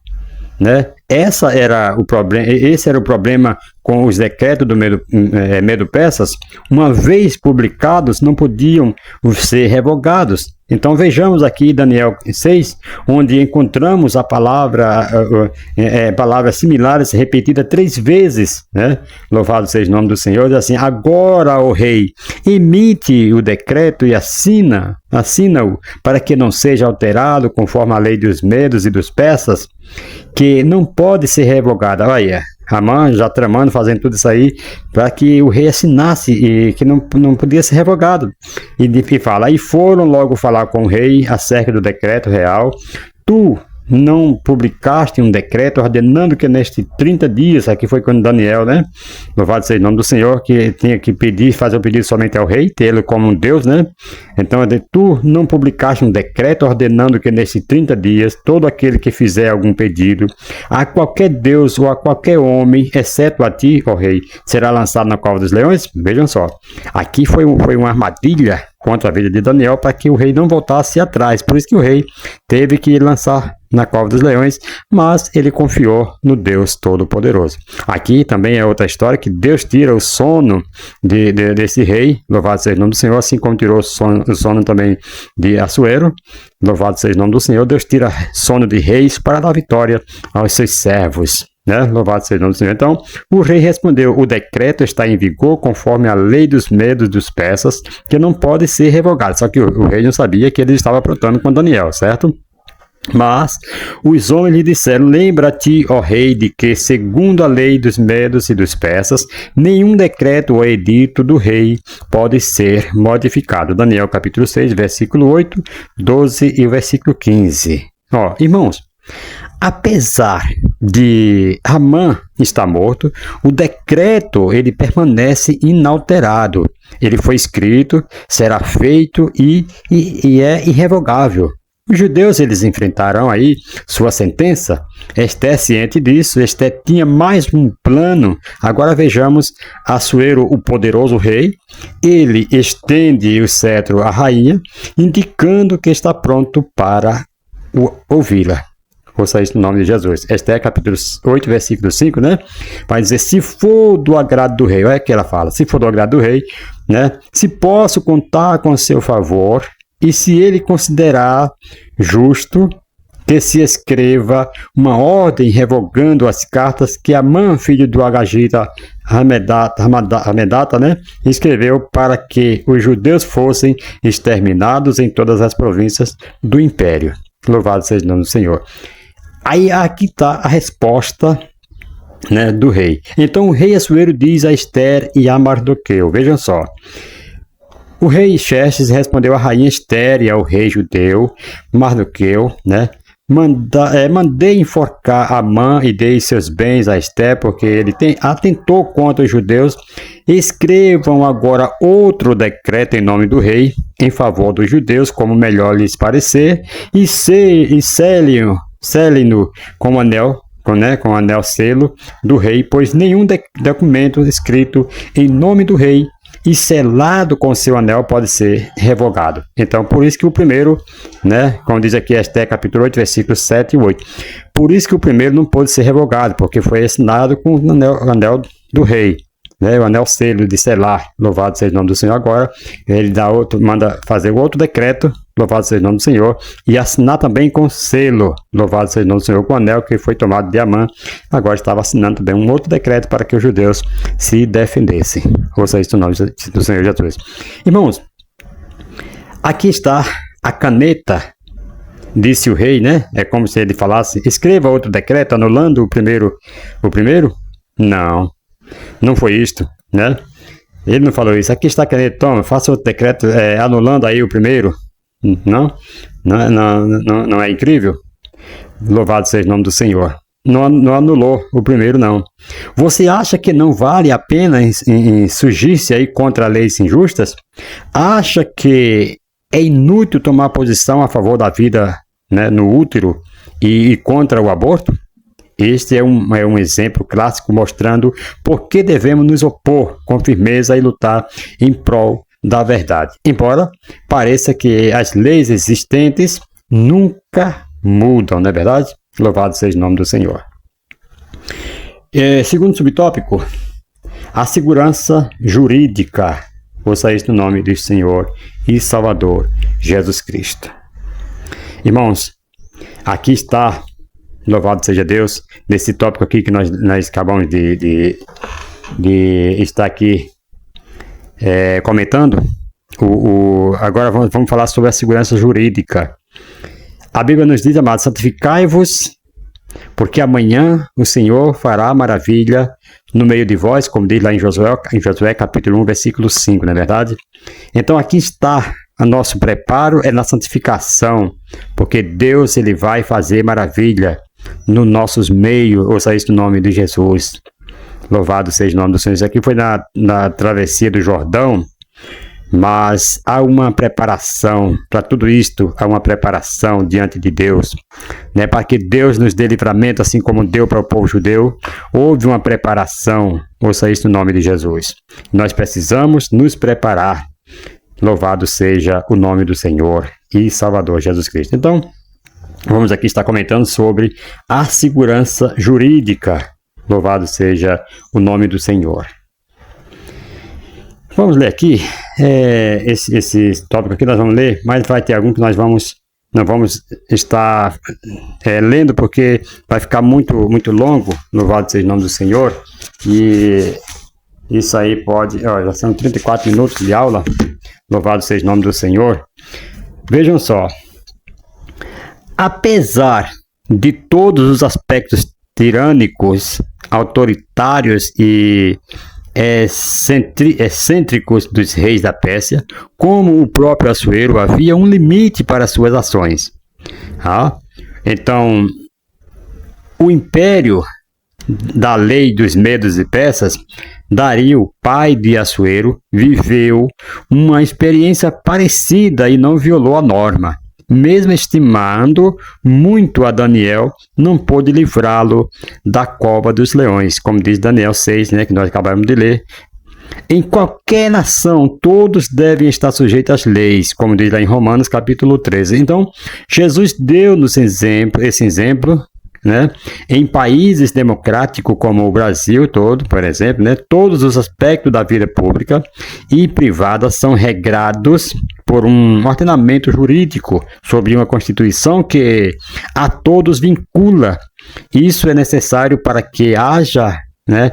né? Esse era o problema com os decretos do Medo-Persas. Uma vez publicados, não podiam ser revogados. Então vejamos aqui Daniel 6, onde encontramos a palavras similares repetidas 3 vezes, né? Louvado seja o nome do Senhor. Diz assim: agora, ó rei, emite o decreto e assina-o, para que não seja alterado conforme a lei dos medos e dos persas, que não pode ser revogada. Olha, Amã já tramando, fazendo tudo isso aí, para que o rei assinasse e que não podia ser revogado. E fala: e foram logo falar com o rei acerca do decreto real. Tu não publicaste um decreto ordenando que nestes 30 dias, aqui foi quando Daniel, né? Louvado seja o nome do Senhor, que tinha que fazer o pedido somente ao rei, tê-lo como um Deus, né? Então, tu não publicaste um decreto ordenando que nesses 30 dias, todo aquele que fizer algum pedido a qualquer Deus ou a qualquer homem, exceto a ti, ó rei, será lançado na cova dos leões? Vejam só, aqui foi uma armadilha contra a vida de Daniel, para que o rei não voltasse atrás. Por isso que o rei teve que lançar na cova dos leões, mas ele confiou no Deus Todo-Poderoso. Aqui também é outra história, que Deus tira o sono desse rei, louvado seja o nome do Senhor, assim como tirou o sono também de Assuero, louvado seja o nome do Senhor. Deus tira sono de reis para dar vitória aos seus servos, né? Louvado seja o nome do Senhor. Então, o rei respondeu: o decreto está em vigor conforme a lei dos medos dos persas, que não pode ser revogado. Só que o rei não sabia que ele estava aprontando com Daniel, certo? Mas os homens lhe disseram: lembra-te, ó rei, de que, segundo a lei dos medos e dos persas, nenhum decreto ou edito do rei pode ser modificado. Daniel capítulo 6, versículo 8, 12 e o versículo 15. Ó, irmãos, apesar de Amã estar morto, o decreto ele permanece inalterado. Ele foi escrito, será feito e é irrevogável. Os judeus eles enfrentaram aí sua sentença. Esther, ciente disso, Esther tinha mais um plano. Agora vejamos Assuero, o poderoso rei. Ele estende o cetro à rainha, indicando que está pronto para ouvi-la. Ouça isso no nome de Jesus. Esther, capítulo 8, versículo 5, né? Vai dizer, se for do agrado do rei. Olha o que ela fala. Se for do agrado do rei, né? Se posso contar com seu favor e se ele considerar justo que se escreva uma ordem revogando as cartas que Amã, filho do Agagita Hamedata, né? Escreveu para que os judeus fossem exterminados em todas as províncias do império. Louvado seja o nome do Senhor. Aí aqui está a resposta, né, do rei. Então o rei Assuero diz a Esther e a Mardoqueu. Vejam só. O rei Xerxes respondeu à rainha Esther e ao rei judeu Mardoqueu, né? Mandei enforcar Amã e dei seus bens a Esther, porque ele atentou contra os judeus. Escrevam agora outro decreto em nome do rei, em favor dos judeus, como melhor lhes parecer, e selem-no com anel, com anel selo do rei, pois nenhum documento escrito em nome do rei e selado com seu anel pode ser revogado. Então, por isso que o primeiro, né, como diz aqui Esther, capítulo 8, versículos 7 e 8, por isso que o primeiro não pôde ser revogado, porque foi assinado com o anel do rei, né, o anel selo de selar, louvado seja o nome do Senhor. Agora, ele manda fazer outro decreto, louvado seja o nome do Senhor, e assinar também com selo, louvado seja o nome do Senhor, com o anel que foi tomado de Amã. Agora estava assinando também um outro decreto para que os judeus se defendessem. Ouça isso no nome do Senhor Jesus. Irmãos, aqui está a caneta, disse o rei, né? É como se ele falasse, escreva outro decreto anulando o primeiro? Não foi isto, né? Ele não falou isso. Aqui está a caneta, toma, faça outro decreto anulando aí o primeiro. Não é incrível? Louvado seja o nome do Senhor. Não anulou o primeiro, não. Você acha que não vale a pena surgir-se aí contra leis injustas? Acha que é inútil tomar posição a favor da vida, né, no útero e contra o aborto? Este é um exemplo clássico mostrando por que devemos nos opor com firmeza e lutar em prol da verdade. Embora pareça que as leis existentes nunca mudam, não é verdade? Louvado seja o nome do Senhor. Segundo subtópico, a segurança jurídica. Ouça isso no nome do Senhor e Salvador Jesus Cristo. Irmãos, aqui está, louvado seja Deus, nesse tópico aqui que nós acabamos de estar aqui comentando. Agora vamos falar sobre a segurança jurídica. A Bíblia nos diz, amados, santificai-vos, porque amanhã o Senhor fará maravilha no meio de vós, como diz lá em Josué capítulo 1, versículo 5, não é verdade? Então aqui está o nosso preparo, é na santificação, porque Deus ele vai fazer maravilha no nossos meios. Ouça isso no nome de Jesus. Louvado seja o nome do Senhor. Isso aqui foi na travessia do Jordão, mas há uma preparação para tudo isto, há uma preparação diante de Deus, né? Para que Deus nos dê livramento, assim como deu para o povo judeu, houve uma preparação. Ouça isso no nome de Jesus. Nós precisamos nos preparar. Louvado seja o nome do Senhor e Salvador Jesus Cristo. Então, vamos aqui estar comentando sobre a segurança jurídica. Louvado seja o nome do Senhor. Vamos ler aqui, esse tópico aqui nós vamos ler, mas vai ter algum que nós não vamos estar lendo, porque vai ficar muito longo. Louvado seja o nome do Senhor. E isso aí pode, já são 34 minutos de aula. Louvado seja o nome do Senhor. Vejam só, apesar de todos os aspectos tirânicos, autoritários e excêntricos dos reis da Pérsia, como o próprio Assuero, havia um limite para suas ações. Então, o império da lei dos Medos e Persas, Dario, pai de Assuero, viveu uma experiência parecida e não violou a norma. Mesmo estimando muito a Daniel, não pôde livrá-lo da cova dos leões, como diz Daniel 6, né, que nós acabamos de ler. Em qualquer nação, todos devem estar sujeitos às leis, como diz lá em Romanos capítulo 13. Então, Jesus deu-nos esse exemplo, né? Em países democráticos como o Brasil todo, por exemplo, né? Todos os aspectos da vida pública e privada são regrados por um ordenamento jurídico sobre uma Constituição que a todos vincula. Isso é necessário para que haja, né,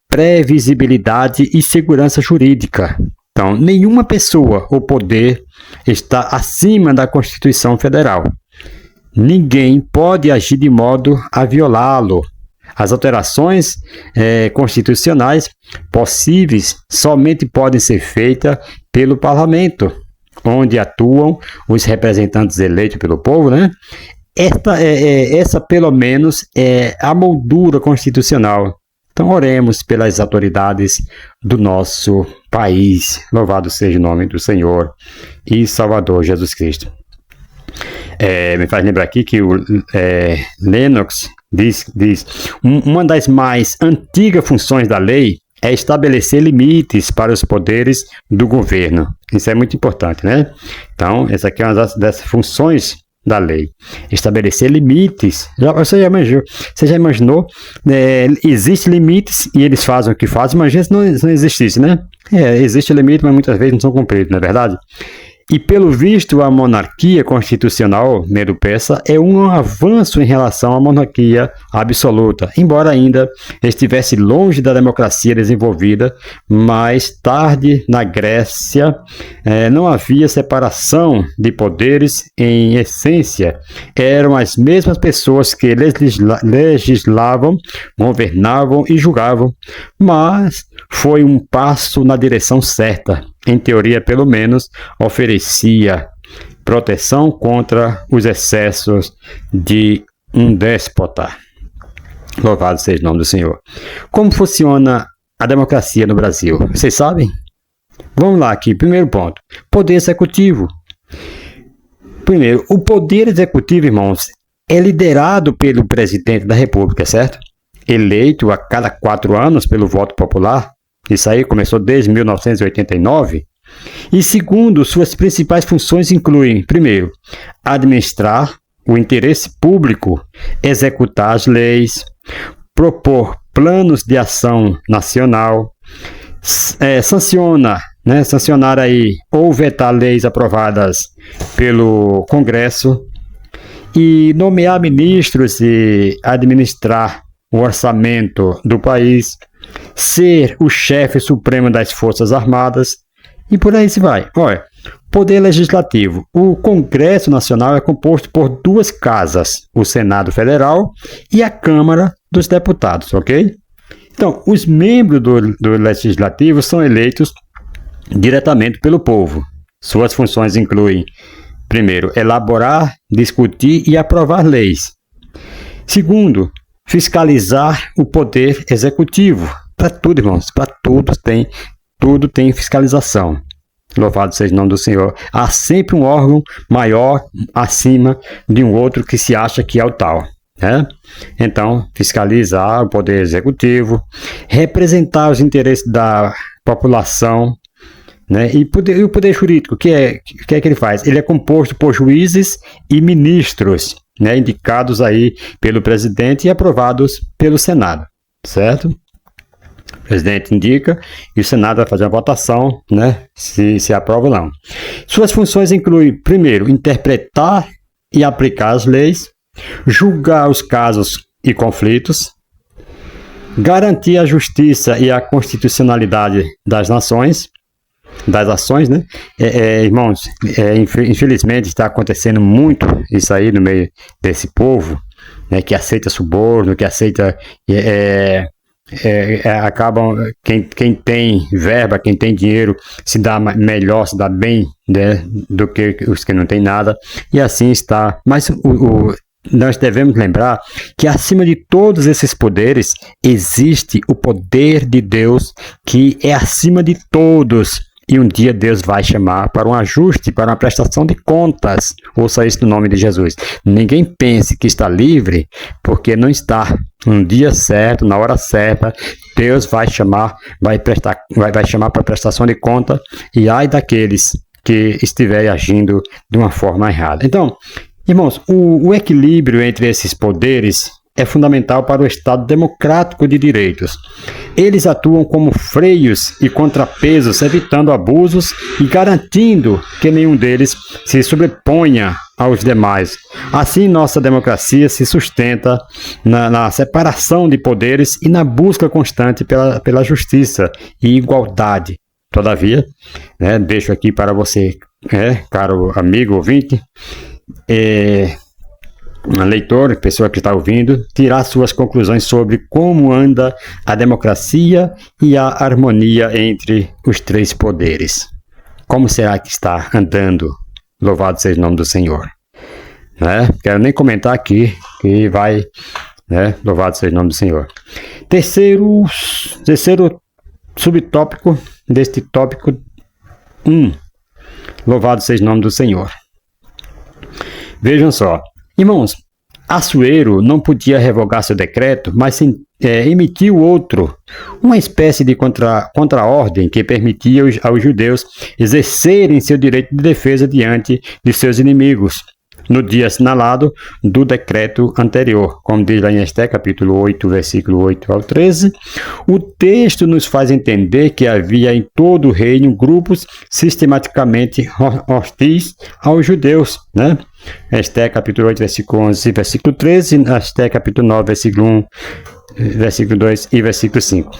previsibilidade e segurança jurídica. Então, nenhuma pessoa ou poder está acima da Constituição Federal. Ninguém pode agir de modo a violá-lo. As alterações constitucionais possíveis somente podem ser feitas pelo parlamento, onde atuam os representantes eleitos pelo povo, né? Essa pelo menos, é a moldura constitucional. Então, oremos pelas autoridades do nosso país. Louvado seja o nome do Senhor e Salvador Jesus Cristo. Me faz lembrar aqui que o Lennox diz uma das mais antigas funções da lei é estabelecer limites para os poderes do governo. Isso é muito importante, né? Então, essa aqui é uma dessas funções da lei. Estabelecer limites. Você já imaginou? Existem limites e eles fazem o que fazem, mas antes não existisse, né? Existe limite, mas muitas vezes não são cumpridos, não é verdade? E, pelo visto, a monarquia constitucional medo-persa é um avanço em relação à monarquia absoluta, embora ainda estivesse longe da democracia desenvolvida. Mais tarde, na Grécia, não havia separação de poderes em essência. Eram as mesmas pessoas que legislavam, governavam e julgavam, mas foi um passo na direção certa. Em teoria, pelo menos, oferecia proteção contra os excessos de um déspota. Louvado seja o nome do Senhor. Como funciona a democracia no Brasil? Vocês sabem? Vamos lá aqui. Primeiro ponto. Poder executivo. Primeiro, o poder executivo, irmãos, é liderado pelo presidente da República, certo? Eleito a cada 4 anos pelo voto popular. Isso aí começou desde 1989. E segundo, suas principais funções incluem, primeiro, administrar o interesse público, executar as leis, propor planos de ação nacional, sancionar aí ou vetar leis aprovadas pelo Congresso e nomear ministros e administrar o orçamento do país, ser o chefe supremo das Forças Armadas e por aí se vai. Olha, poder legislativo. O Congresso Nacional é composto por 2 casas, o Senado Federal e a Câmara dos Deputados, ok? Então, os membros do Legislativo são eleitos diretamente pelo povo. Suas funções incluem, primeiro, elaborar, discutir e aprovar leis. Segundo, fiscalizar o poder executivo. Para tudo, irmãos, para tudo tem fiscalização. Louvado seja o nome do Senhor. Há sempre um órgão maior acima de um outro que se acha que é o tal, né? Então, fiscalizar o poder executivo, representar os interesses da população, né? E o poder jurídico, o que é que ele faz? Ele é composto por juízes e ministros, né, indicados aí pelo presidente e aprovados pelo Senado, certo? O presidente indica e o Senado vai fazer uma votação, né, se aprova ou não. Suas funções incluem, primeiro, interpretar e aplicar as leis, julgar os casos e conflitos, garantir a justiça e a constitucionalidade das ações, né? Irmãos, infelizmente está acontecendo muito isso aí no meio desse povo, né, que aceita suborno, que aceita, acabam, quem tem verba, quem tem dinheiro, se dá melhor, se dá bem, né, do que os que não tem nada, e assim está. Mas nós devemos lembrar que acima de todos esses poderes existe o poder de Deus, que é acima de todos. E um dia Deus vai chamar para um ajuste, para uma prestação de contas. Ouça isso no nome de Jesus. Ninguém pense que está livre, porque não está. Um dia certo, na hora certa, Deus vai chamar, vai chamar para prestação de conta, e ai daqueles que estiverem agindo de uma forma errada. Então, irmãos, o equilíbrio entre esses poderes é fundamental para o Estado democrático de direitos. Eles atuam como freios e contrapesos, evitando abusos e garantindo que nenhum deles se sobreponha aos demais. Assim, nossa democracia se sustenta na separação de poderes e na busca constante pela justiça e igualdade. Todavia, deixo aqui para você, caro amigo ouvinte, leitor, pessoa que está ouvindo, tirar suas conclusões sobre como anda a democracia e a harmonia entre os três poderes. Como será que está andando? Louvado seja o nome do Senhor. Quero nem comentar aqui, que vai, louvado seja o nome do Senhor. Terceiro subtópico deste tópico 1. Louvado seja o nome do Senhor. Vejam só. Irmãos, Assuero não podia revogar seu decreto, mas emitiu outro, uma espécie de contra-ordem que permitia aos judeus exercerem seu direito de defesa diante de seus inimigos, no dia assinalado do decreto anterior. Como diz lá em Esté, capítulo 8, versículo 8 ao 13, o texto nos faz entender que havia em todo o reino grupos sistematicamente hostis aos judeus, Esté, capítulo 8, versículo 11 e versículo 13, Esté, capítulo 9, versículo 1, versículo 2 e versículo 5.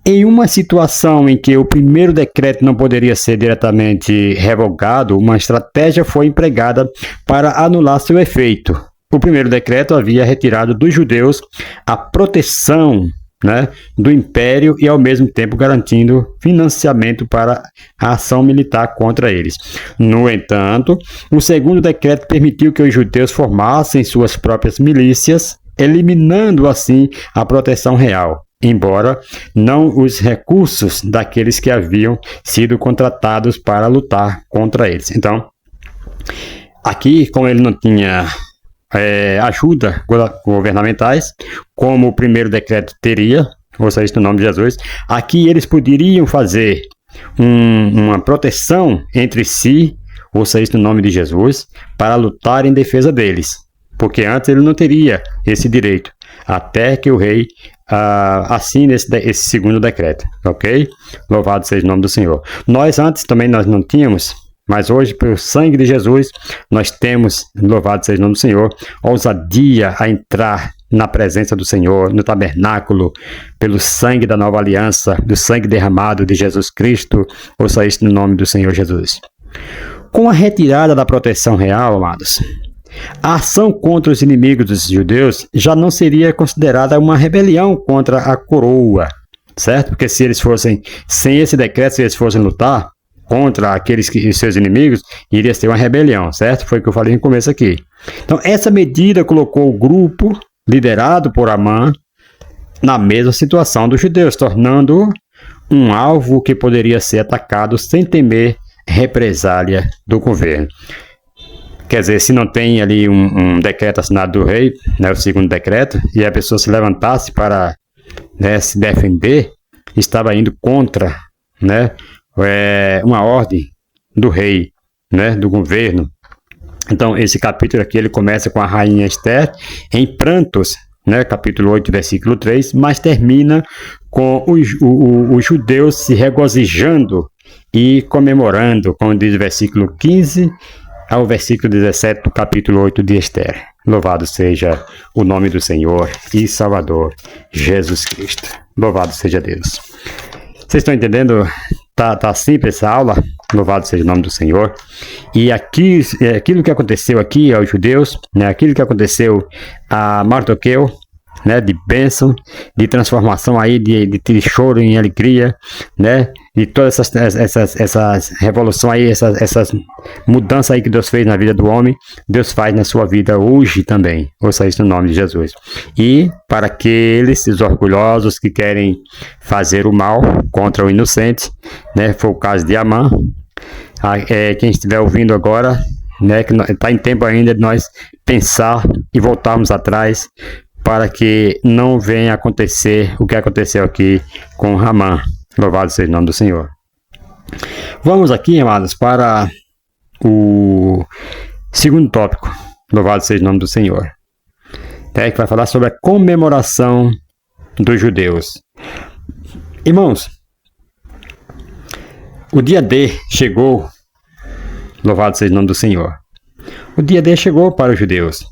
Em uma situação em que o primeiro decreto não poderia ser diretamente revogado, uma estratégia foi empregada para anular seu efeito. O primeiro decreto havia retirado dos judeus a proteção do império e, ao mesmo tempo, garantindo financiamento para a ação militar contra eles. No entanto, o segundo decreto permitiu que os judeus formassem suas próprias milícias, eliminando assim a proteção real, embora não os recursos daqueles que haviam sido contratados para lutar contra eles. Então, aqui, como ele não tinha ajuda governamentais, como o primeiro decreto teria, ou seja, no nome de Jesus, aqui eles poderiam fazer uma proteção entre si, ou seja, no nome de Jesus, para lutar em defesa deles, porque antes ele não teria esse direito, até que o rei assine esse segundo decreto, ok? Louvado seja o nome do Senhor. Nós antes também nós não tínhamos, mas hoje, pelo sangue de Jesus, nós temos, louvado seja o nome do Senhor, ousadia a entrar na presença do Senhor, no tabernáculo, pelo sangue da nova aliança, do sangue derramado de Jesus Cristo, ouça isso no nome do Senhor Jesus. Com a retirada da proteção real, amados, a ação contra os inimigos dos judeus já não seria considerada uma rebelião contra a coroa, certo? Porque se eles fossem, sem esse decreto, se eles fossem lutar contra aqueles seus inimigos, iria ser uma rebelião, certo? Foi o que eu falei no começo aqui. Então, essa medida colocou o grupo, liderado por Amã, na mesma situação dos judeus, tornando um alvo que poderia ser atacado sem temer represália do governo. Quer dizer, se não tem ali um decreto assinado do rei, o segundo decreto, e a pessoa se levantasse para se defender, estava indo contra uma ordem do rei, do governo. Então, esse capítulo aqui, ele começa com a rainha Esther em prantos, capítulo 8, versículo 3, mas termina com os judeus se regozijando e comemorando, como diz o versículo 15 ao versículo 17 do capítulo 8 de Esther. Louvado seja o nome do Senhor e Salvador Jesus Cristo. Louvado seja Deus. Vocês estão entendendo? Tá simples essa aula? Louvado seja o nome do Senhor. E aqui, aquilo que aconteceu aqui aos judeus, aquilo que aconteceu a Mardoqueu, de bênção, de transformação aí, de choro em alegria, de todas essas revoluções aí, essas mudanças aí que Deus fez na vida do homem, Deus faz na sua vida hoje também. Ouça isso no nome de Jesus. E para aqueles os orgulhosos que querem fazer o mal contra o inocente, né? Foi o caso de Amã. Quem estiver ouvindo agora, né, que está em tempo ainda de nós pensar e voltarmos atrás para que não venha acontecer o que aconteceu aqui com Ramã. Louvado seja o nome do Senhor. Vamos aqui, amados, para o segundo tópico. Louvado seja o nome do Senhor. Que vai falar sobre a comemoração dos judeus. Irmãos, o dia D chegou. Louvado seja o nome do Senhor. O dia D chegou para os judeus.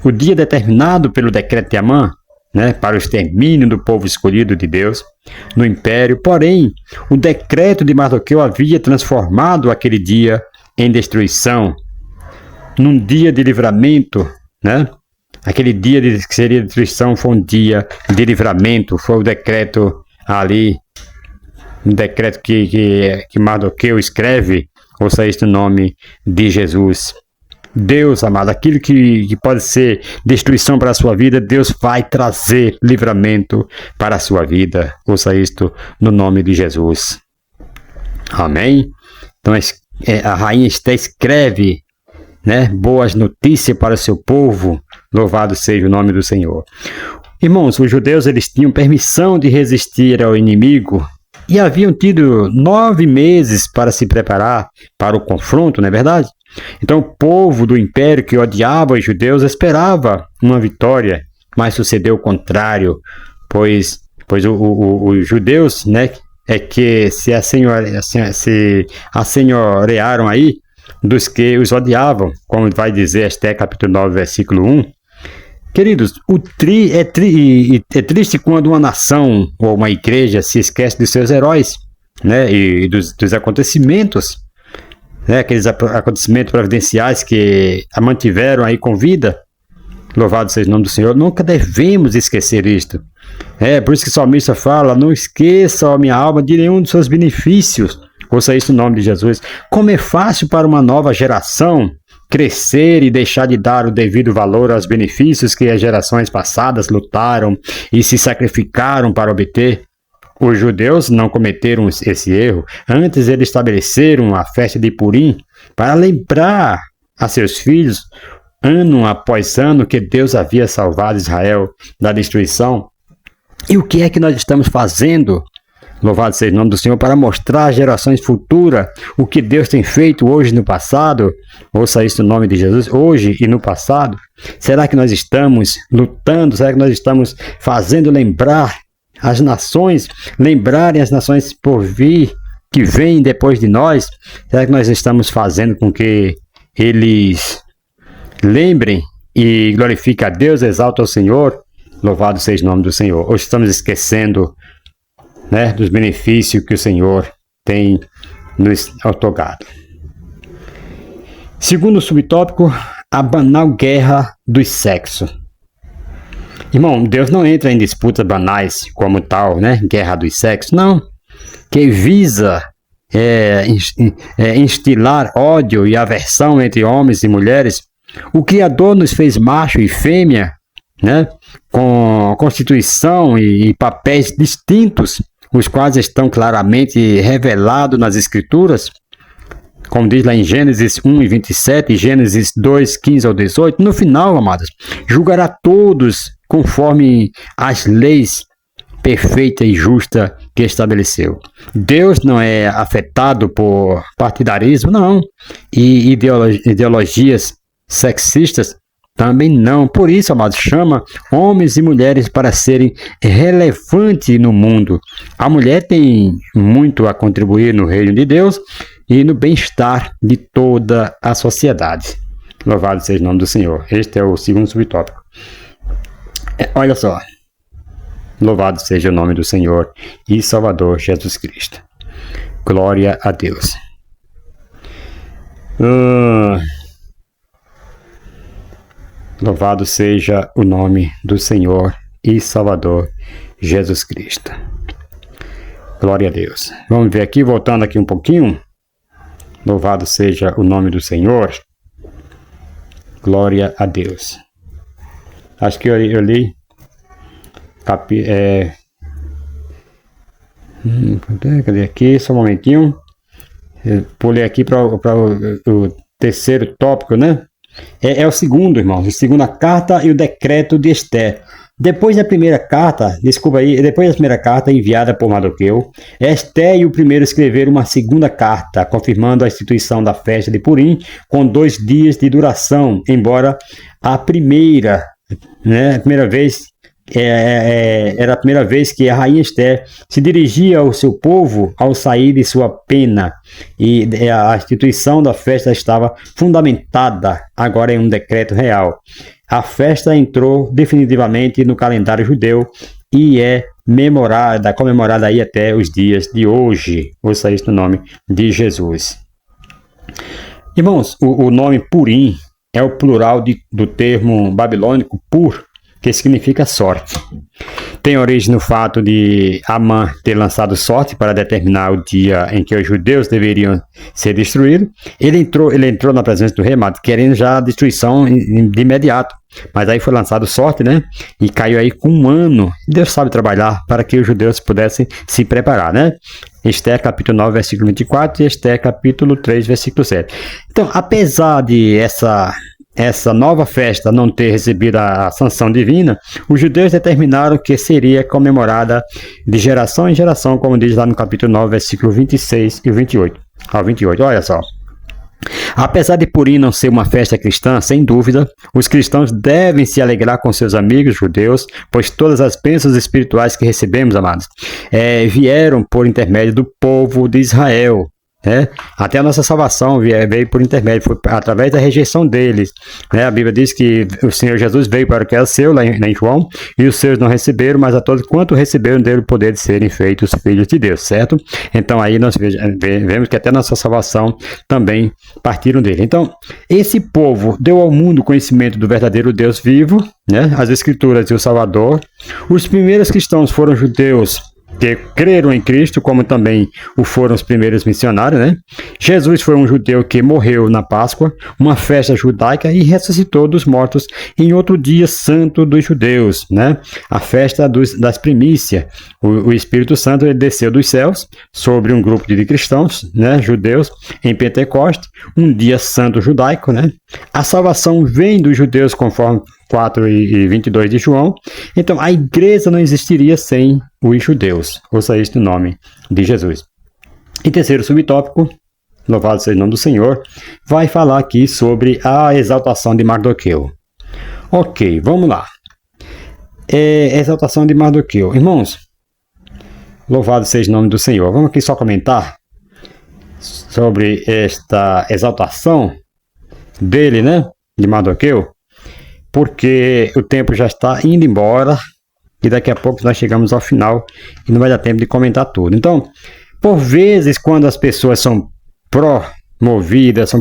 O dia determinado pelo decreto de Amã, né, para o extermínio do povo escolhido de Deus no império. Porém, o decreto de Mardoqueu havia transformado aquele dia em destruição, num dia de livramento, né? Aquele dia que seria destruição foi um dia de livramento, foi o decreto ali, um decreto que Mardoqueu escreve, ouça este nome de Jesus. Deus, amado, aquilo que pode ser destruição para a sua vida, Deus vai trazer livramento para a sua vida. Ouça isto no nome de Jesus. Amém? Então a rainha Esté escreve, né, boas notícias para o seu povo. Louvado seja o nome do Senhor. Irmãos, os judeus eles tinham permissão de resistir ao inimigo e haviam tido 9 meses para se preparar para o confronto, não é verdade? Então o povo do império que odiava os judeus esperava uma vitória, mas sucedeu o contrário, pois os judeus, né, que se assenhorearam aí dos que os odiavam, como vai dizer Esté capítulo 9, versículo 1. Queridos, é triste quando uma nação ou uma igreja se esquece dos seus heróis, né, e dos acontecimentos, né, aqueles acontecimentos providenciais que a mantiveram aí com vida. Louvado seja o nome do Senhor. Nunca devemos esquecer isto. Por isso que o salmista fala: não esqueça, ó minha alma, de nenhum dos seus benefícios. Ouça isso no nome de Jesus. Como é fácil para uma nova geração crescer e deixar de dar o devido valor aos benefícios que as gerações passadas lutaram e se sacrificaram para obter. Os judeus não cometeram esse erro. Antes, eles estabeleceram a festa de Purim para lembrar a seus filhos, ano após ano, que Deus havia salvado Israel da destruição. E o que é que nós estamos fazendo? Louvado seja o nome do Senhor, para mostrar às gerações futuras o que Deus tem feito hoje e no passado. Ouça isso no nome de Jesus, hoje e no passado. Será que nós estamos lutando? Será que nós estamos fazendo lembrar as nações, lembrarem as nações por vir, que vêm depois de nós? Será que nós estamos fazendo com que eles lembrem e glorifiquem a Deus, exaltem ao Senhor? Louvado seja o nome do Senhor. Ou estamos esquecendo, né, dos benefícios que o Senhor tem nos otorgado? Segundo subtópico, a banal guerra dos sexos. Irmão, Deus não entra em disputas banais como tal, né? Guerra dos sexos, não. Que visa instilar ódio e aversão entre homens e mulheres. O Criador nos fez macho e fêmea, né? Com constituição e papéis distintos, os quais estão claramente revelados nas Escrituras. Como diz lá em Gênesis 1 e 27 e Gênesis 2, 15 ao 18. No final, amados, julgará todos conforme as leis perfeita e justa que estabeleceu. Deus não é afetado por partidarismo, não. E ideologias sexistas também não. Por isso, amados, chama homens e mulheres para serem relevantes no mundo. A mulher tem muito a contribuir no reino de Deus e no bem-estar de toda a sociedade. Louvado seja o nome do Senhor. Este é o segundo subtópico. Olha só. Louvado seja o nome do Senhor e Salvador Jesus Cristo. Glória a Deus. Louvado seja o nome do Senhor e Salvador Jesus Cristo. Glória a Deus. Vamos ver aqui, voltando aqui um pouquinho. Louvado seja o nome do Senhor. Glória a Deus. Acho que eu li cadê aqui? Só um momentinho. Eu pulei aqui para o terceiro tópico, né? É o segundo, irmãos. A segunda carta e o decreto de Esther. Depois da primeira carta enviada por Mardoqueu, Esther e o primeiro escreveram uma segunda carta, confirmando a instituição da festa de Purim com 2 dias de duração, embora a primeira vez era a primeira vez que a rainha Esther se dirigia ao seu povo ao sair de sua pena, e a instituição da festa estava fundamentada agora em um decreto real. A festa entrou definitivamente no calendário judeu e é comemorada aí até os dias de hoje. Ouça isso no nome de Jesus. Irmãos, o nome Purim é o plural do termo babilônico Pur, que significa sorte. Tem origem no fato de Amã ter lançado sorte para determinar o dia em que os judeus deveriam ser destruídos. Ele entrou na presença do rei amado, querendo já a destruição de imediato. Mas aí foi lançado sorte, né? E caiu aí com 1 ano. Deus sabe trabalhar para que os judeus pudessem se preparar, né? Esther capítulo 9, versículo 24 e Esther capítulo 3, versículo 7. Então, apesar de essa nova festa não ter recebido a sanção divina, os judeus determinaram que seria comemorada de geração em geração, como diz lá no capítulo 9, versículo 26 e 28. Ao 28, olha só. Apesar de Purim não ser uma festa cristã, sem dúvida, os cristãos devem se alegrar com seus amigos judeus, pois todas as bênçãos espirituais que recebemos, amados, vieram por intermédio do povo de Israel. Até a nossa salvação veio por intermédio, foi através da rejeição deles. A Bíblia diz que o Senhor Jesus veio para o que era seu, lá em João, e os seus não receberam, mas a todos quanto receberam dele o poder de serem feitos filhos de Deus, certo? Então aí nós vemos que até a nossa salvação também partiram dele. Então, esse povo deu ao mundo conhecimento do verdadeiro Deus vivo, as Escrituras e o Salvador. Os primeiros cristãos foram judeus que creram em Cristo, como também o foram os primeiros missionários, Jesus foi um judeu que morreu na Páscoa, uma festa judaica, e ressuscitou dos mortos em outro dia santo dos judeus, a festa das primícias. O Espírito Santo ele desceu dos céus sobre um grupo de cristãos, judeus, em Pentecoste, um dia santo judaico, A salvação vem dos judeus conforme 4 e 22 de João. Então a igreja não existiria sem os judeus. Ouça isso no nome de Jesus. E terceiro subtópico, louvado seja o nome do Senhor, vai falar aqui sobre a exaltação de Mardoqueu. Ok, vamos lá. Exaltação de Mardoqueu. Irmãos, louvado seja o nome do Senhor. Vamos aqui só comentar sobre esta exaltação dele, de Mardoqueu, porque o tempo já está indo embora e daqui a pouco nós chegamos ao final e não vai dar tempo de comentar tudo. Então, por vezes, quando as pessoas são promovidas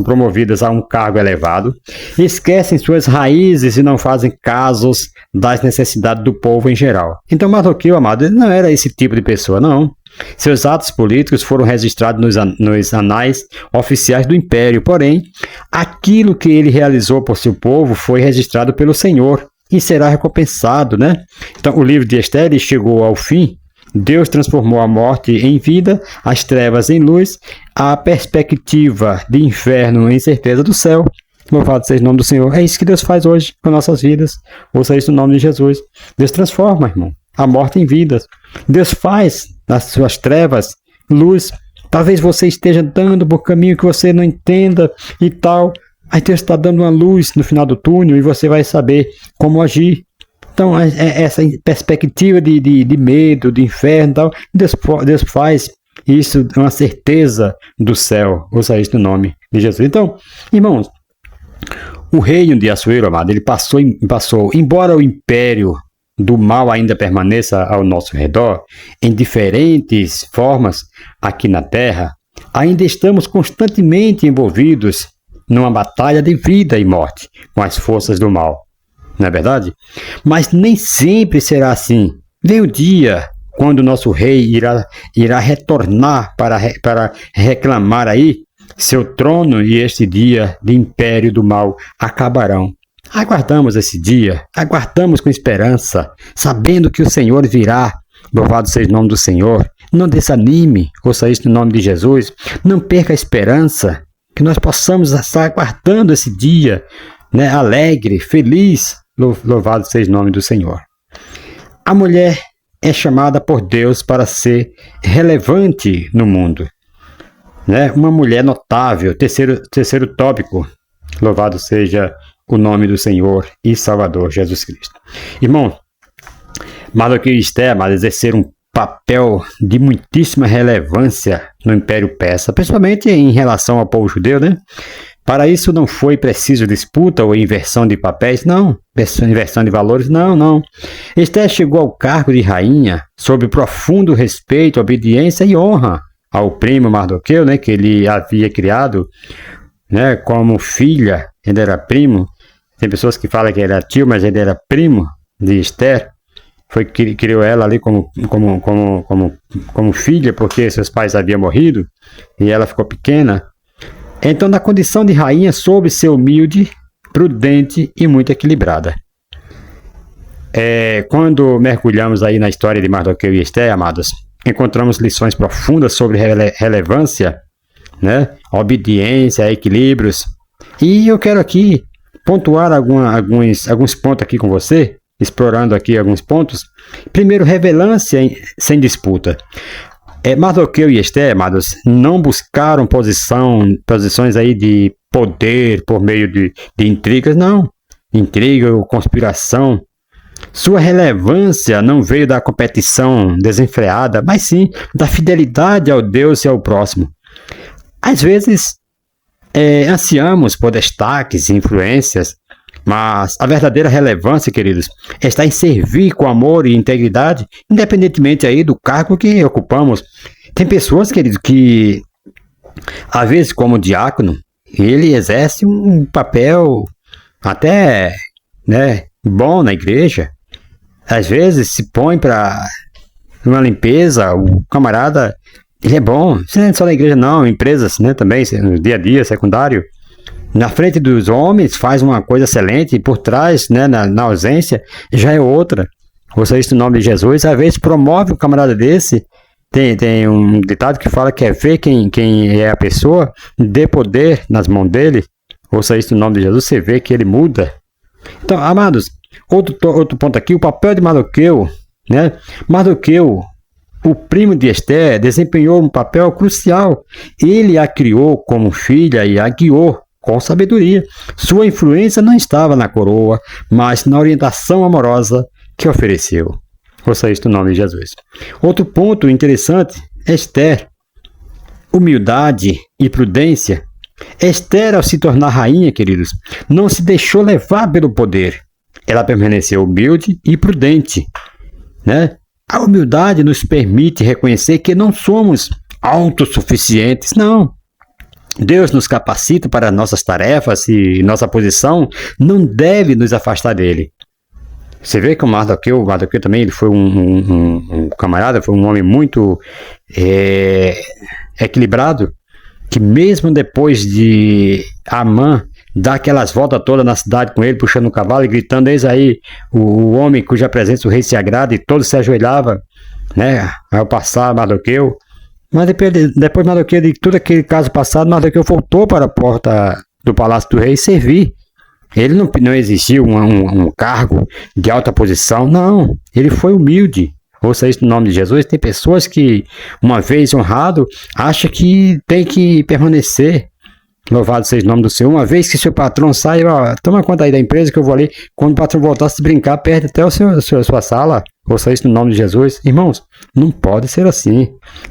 a um cargo elevado, esquecem suas raízes e não fazem casos das necessidades do povo em geral. Então, Mardoqueu, amado, ele não era esse tipo de pessoa, não. Seus atos políticos foram registrados nos anais oficiais do Império, porém, aquilo que ele realizou por seu povo foi registrado pelo Senhor e será recompensado, Então, o livro de Esther chegou ao fim. Deus transformou a morte em vida, as trevas em luz, a perspectiva de inferno em certeza do céu. Louvado seja o nome do Senhor. É isso que Deus faz hoje com nossas vidas. Ouça isso no nome de Jesus. Deus transforma, irmão, a morte em vida. Deus faz nas suas trevas luz. Talvez você esteja andando por caminho que você não entenda e tal. Aí Deus está dando uma luz no final do túnel e você vai saber como agir. Então, essa perspectiva de medo, de inferno e tal, Deus faz isso, uma certeza do céu. Ouça isso no nome de Jesus. Então, irmãos, o reino de Assuero, amado, ele passou, embora o império do mal ainda permaneça ao nosso redor, em diferentes formas aqui na Terra, ainda estamos constantemente envolvidos numa batalha de vida e morte com as forças do mal. Não é verdade? Mas nem sempre será assim. Vem o dia quando o nosso rei irá retornar para reclamar aí seu trono, e este dia de império do mal acabarão. Aguardamos esse dia, aguardamos com esperança, sabendo que o Senhor virá. Louvado seja o nome do Senhor. Não desanime, ouça isso no nome de Jesus. Não perca a esperança, que nós possamos estar aguardando esse dia, né, alegre, feliz. Louvado seja o nome do Senhor. A mulher é chamada por Deus para ser relevante no mundo, né? Uma mulher notável. Terceiro tópico. Louvado seja o nome do Senhor e Salvador Jesus Cristo. Irmão, Mardoqueu e Esther exerceram um papel de muitíssima relevância no Império Persa, principalmente em relação ao povo judeu, né? Para isso não foi preciso disputa ou inversão de papéis, não. Inversão de valores, não. Esther chegou ao cargo de rainha sob profundo respeito, obediência e honra ao primo Mardoqueu, né, que ele havia criado, né, como filha. Ele era primo. Tem pessoas que falam que ele era tio, mas ele era primo de Esther. Criou ela ali como filha, porque seus pais haviam morrido e ela ficou pequena. Então, na condição de rainha, soube ser humilde, prudente e muito equilibrada. Quando mergulhamos aí na história de Mardoqueu e Esther, amados, encontramos lições profundas sobre relevância, né? Obediência, equilíbrios. E eu quero aqui pontuar alguns pontos aqui com você, explorando aqui alguns pontos. Primeiro, relevância sem disputa. Mardoqueu e Esther, amados, não buscaram posições aí de poder por meio de intrigas, não. Intriga ou conspiração. Sua relevância não veio da competição desenfreada, mas sim da fidelidade ao Deus e ao próximo. Às vezes, ansiamos por destaques e influências, mas a verdadeira relevância, queridos, está em servir com amor e integridade, independentemente aí do cargo que ocupamos. Tem pessoas, queridos, que, às vezes, como diácono, ele exerce um papel até, né, bom na igreja. Às vezes se põe para uma limpeza, o camarada, ele é bom. Não é só na igreja, não, em empresas, né, também, no dia a dia, secundário. Na frente dos homens faz uma coisa excelente, e por trás, né, na ausência, já é outra. Ouça isso no nome de Jesus. Às vezes promove um camarada desse. Tem um ditado que fala que é ver quem é a pessoa, dê poder nas mãos dele. Ouça isso no nome de Jesus, você vê que ele muda. Então, amados, outro ponto aqui, o papel de Mardoqueu, né? Mardoqueu, o primo de Esther, desempenhou um papel crucial. Ele a criou como filha e a guiou com sabedoria. Sua influência não estava na coroa, mas na orientação amorosa que ofereceu. Ouça isso no nome de Jesus. Outro ponto interessante, Esther. Humildade e prudência. Esther, ao se tornar rainha, queridos, não se deixou levar pelo poder. Ela permaneceu humilde e prudente, né? A humildade nos permite reconhecer que não somos autossuficientes, não. Deus nos capacita para nossas tarefas e nossa posição não deve nos afastar dele. Você vê que o Mardoqueu também, ele foi um camarada, foi um homem muito equilibrado, que mesmo depois de Amã dar aquelas voltas todas na cidade com ele, puxando o cavalo e gritando, eis aí o homem cuja presença o rei se agrada, e todos se ajoelhavam, né, ao passar Mardoqueu. Mas depois Mardoqueu, de todo aquele caso passado, Mardoqueu voltou para a porta do palácio do rei servir. Ele não exigiu um cargo de alta posição, não. Ele foi humilde. Ouça isso no nome de Jesus. Tem pessoas que, uma vez honrado, acham que tem que permanecer. Louvado seja o nome do Senhor. Uma vez que seu patrão sai, toma conta aí da empresa que eu vou ali. Quando o patrão voltar a se brincar, perde até a sua sala. Ouça isso no nome de Jesus. Irmãos, não pode ser assim.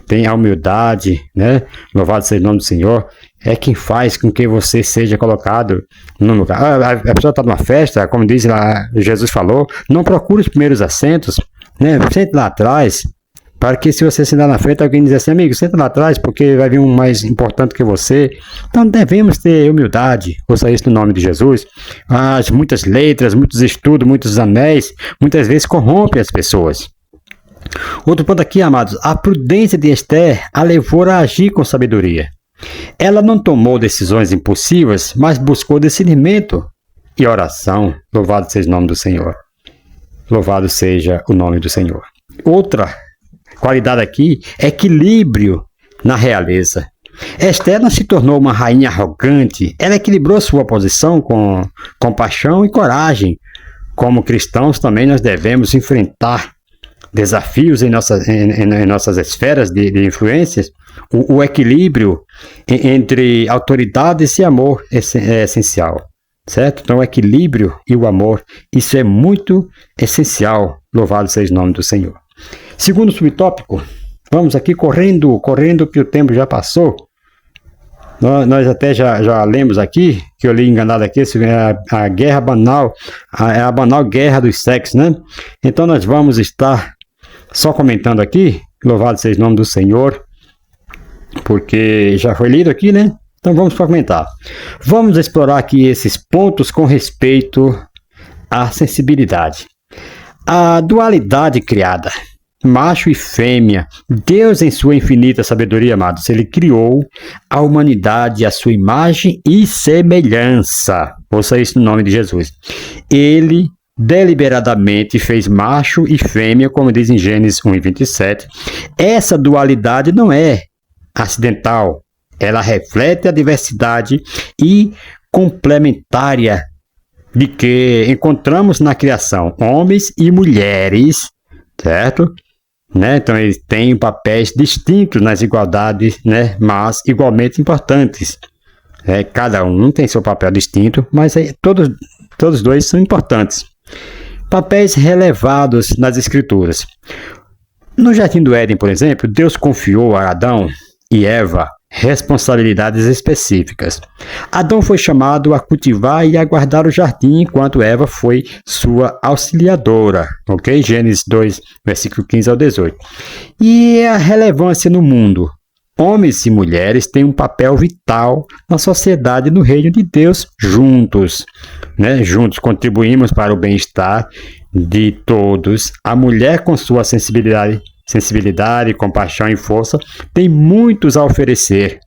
Tem a humildade, né? Louvado seja o nome do Senhor. É quem faz com que você seja colocado no lugar. A pessoa está numa festa, como diz lá, Jesus falou, não procure os primeiros assentos, né? Sente lá atrás, para que se você sentar na frente, alguém diz assim, amigo, senta lá atrás, porque vai vir um mais importante que você. Então devemos ter humildade. Ouça isso no nome de Jesus. Muitas letras, muitos estudos, muitos anéis, muitas vezes corrompem as pessoas. Outro ponto aqui, amados, a prudência de Esther a levou a agir com sabedoria. Ela não tomou decisões impulsivas, mas buscou discernimento e oração. Louvado seja o nome do Senhor. Louvado seja o nome do Senhor. Outra qualidade aqui é equilíbrio na realeza. Esther não se tornou uma rainha arrogante, ela equilibrou sua posição com compaixão e coragem. Como cristãos também nós devemos enfrentar desafios em nossas esferas de influências. O equilíbrio entre autoridades e amor é essencial, certo? Então o equilíbrio e o amor, isso é muito essencial. Louvado seja o nome do Senhor. Segundo subtópico, vamos aqui correndo que o tempo já passou. Nós até já lemos aqui, que eu li enganado aqui, a guerra banal, a banal guerra dos sexos, né? Então nós vamos estar só comentando aqui, louvado seja o nome do Senhor, porque já foi lido aqui, né? Então vamos comentar. Vamos explorar aqui esses pontos com respeito à sensibilidade. A dualidade criada, macho e fêmea. Deus, em sua infinita sabedoria, amados, ele criou a humanidade à sua imagem e semelhança. Ouça isso no nome de Jesus. Ele deliberadamente fez macho e fêmea, como diz em Gênesis 1:27. Essa dualidade não é acidental. Ela reflete a diversidade e complementária de que encontramos na criação, homens e mulheres, certo? Né? Então eles têm papéis distintos nas igualdades, né? Mas igualmente importantes. Cada um tem seu papel distinto, mas todos dois são importantes. Papéis relevados nas Escrituras. No Jardim do Éden, por exemplo, Deus confiou a Adão e Eva responsabilidades específicas. Adão foi chamado a cultivar e a guardar o jardim, enquanto Eva foi sua auxiliadora. Ok? Gênesis 2, versículo 15 ao 18. E a relevância no mundo. Homens e mulheres têm um papel vital na sociedade e no reino de Deus juntos. Né? Juntos contribuímos para o bem-estar de todos. A mulher, com sua sensibilidade, compaixão e força, tem muitos a oferecer.